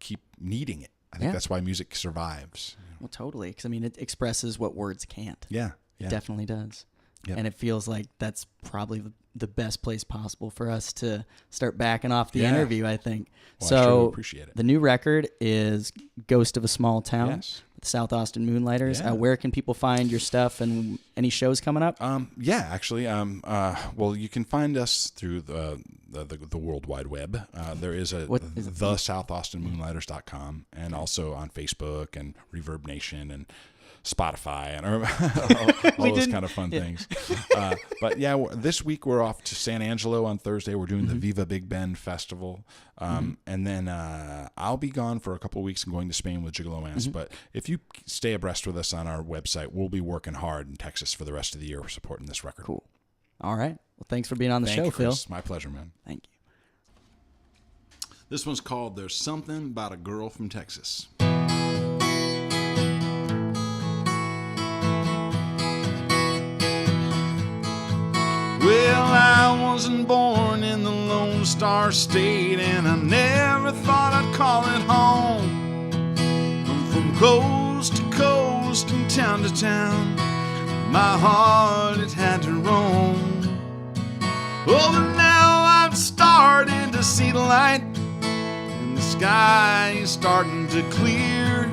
keep needing it. I think that's why music survives. Well, totally. Because it expresses what words can't. Yeah. It definitely does. Yep. And it feels like that's probably the best place possible for us to start backing off the interview, I think. Well, so I sure appreciate it. The new record is Ghost of a Small Town. Yes. With South Austin Moonlighters. Yeah. Where can people find your stuff, and any shows coming up? Well, you can find us through the World Wide Web. There is the SouthAustinMoonlighters.com, and also on Facebook and Reverb Nation and Spotify and all those kind of fun things. But this week we're off to San Angelo on Thursday. We're doing the Viva Big Bend Festival. And then I'll be gone for a couple of weeks and going to Spain with Gigolo Mans. But if you stay abreast with us on our website, we'll be working hard in Texas for the rest of the year supporting this record. Cool. All right. Well, thanks for being on the show, Phil. My pleasure, man. Thank you. This one's called There's Something About a Girl from Texas. Well, I wasn't born in the Lone Star State, and I never thought I'd call it home. I'm from coast to coast and town to town. My heart, it had to roam. Oh, but now I'm starting to see the light, and the sky is starting to clear.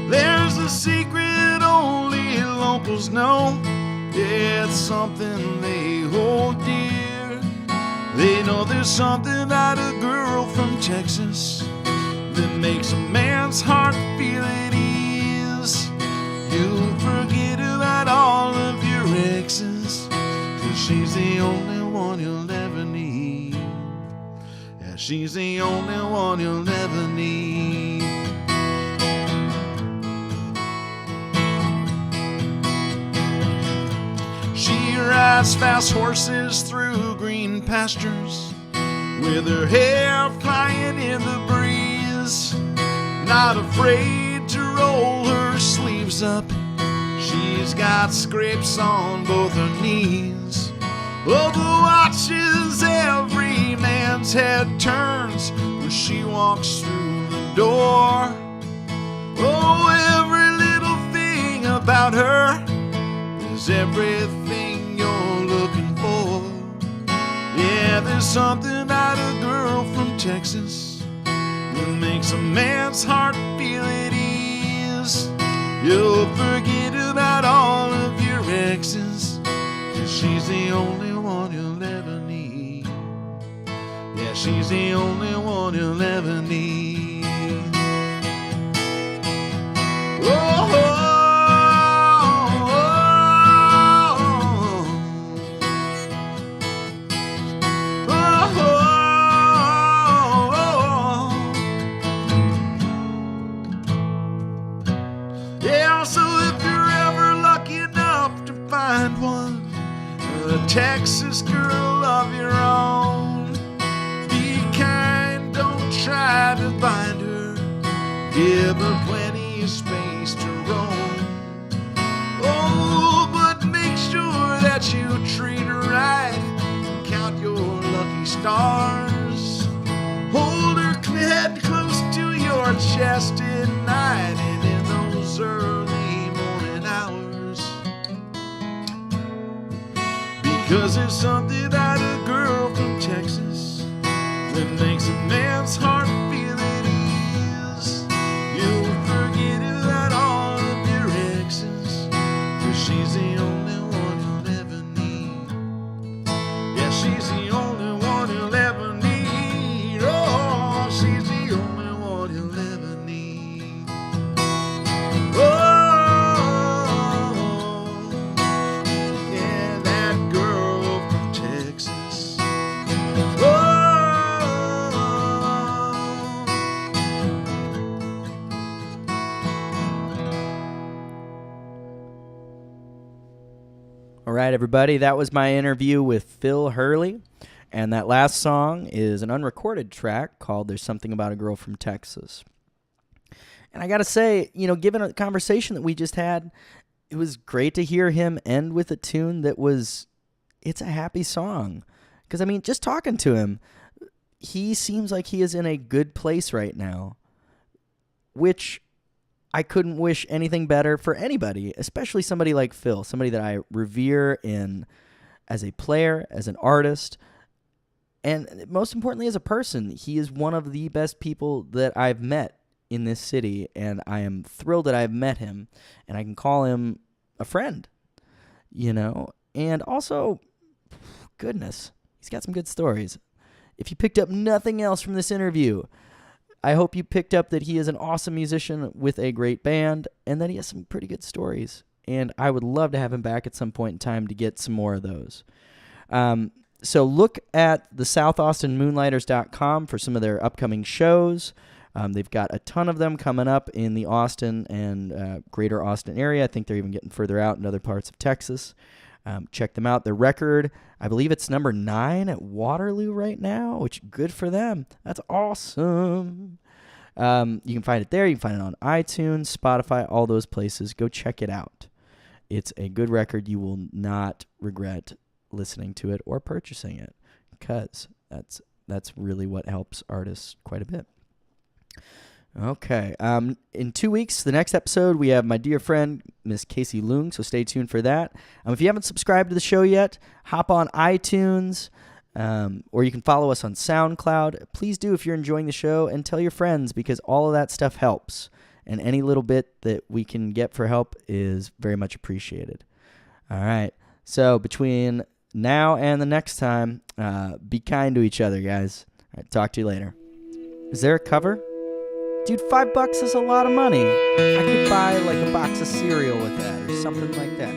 There's a secret only locals know. It's something they hold dear. They know there's something about a girl from Texas that makes a man's heart feel at ease. You'll forget about all of your exes, 'cause she's the only one you'll ever need. Yeah, she's the only one you'll ever need. She rides fast horses through green pastures with her hair flying in the breeze, not afraid to roll her sleeves up. She's got scrapes on both her knees. Overwatches every man's head turns when she walks through the door. Oh, every little thing about her is everything you're looking for. Yeah, there's something about a girl from Texas that makes a man's heart feel at ease. You'll forget about all of your exes, 'cause she's the only one you'll ever need. Yeah, she's the only one you'll ever need. Oh, oh, yeah, so if you're ever lucky enough to find one, a Texas girl of your own, be kind, don't try to find her, give her plenty of space to roam. Oh, but make sure that you treat her right, count your lucky stars, hold her head close to your chest at night and in those early morning hours, because there's something about a girl from Texas that makes a man's heart feel at ease. You'll forget about all of your exes, 'cause she's the only one you'll ever need. Yeah, she's the only one you'll ever need. Oh, she's the only one you'll ever need. Oh, yeah, that girl from Texas. Oh. All right, everybody, that was my interview with Phil Hurley. And that last song is an unrecorded track called There's Something About a Girl from Texas. And I got to say, given a conversation that we just had, it was great to hear him end with a tune that it's a happy song. Because, just talking to him, he seems like he is in a good place right now, which I couldn't wish anything better for anybody, especially somebody like Phil, somebody that I revere as a player, as an artist, and most importantly, as a person. He is one of the best people that I've met in this city, and I am thrilled that I've met him, and I can call him a friend, and also, goodness, he's got some good stories. If you picked up nothing else from this interview, I hope you picked up that he is an awesome musician with a great band, and that he has some pretty good stories. And I would love to have him back at some point in time to get some more of those. So look at the SouthAustinMoonlighters.com for some of their upcoming shows. They've got a ton of them coming up in the Austin and greater Austin area. I think they're even getting further out in other parts of Texas. Check them out. Their record, I believe it's number 9 at Waterloo right now, which good for them. That's awesome. You can find it there. You can find it on iTunes, Spotify, all those places. Go check it out. It's a good record. You will not regret listening to it or purchasing it, because that's really what helps artists quite a bit. Okay. In 2 weeks, the next episode, we have my dear friend, Miss Casey Leung, so stay tuned for that. If you haven't subscribed to the show yet, hop on iTunes, or you can follow us on SoundCloud. Please do if you're enjoying the show, and tell your friends, because all of that stuff helps, and any little bit that we can get for help is very much appreciated. All right. So between now and the next time. Be kind to each other, guys. All right, talk to you later. Is there a cover? Dude, $5 is a lot of money. I could buy like a box of cereal with that or something like that.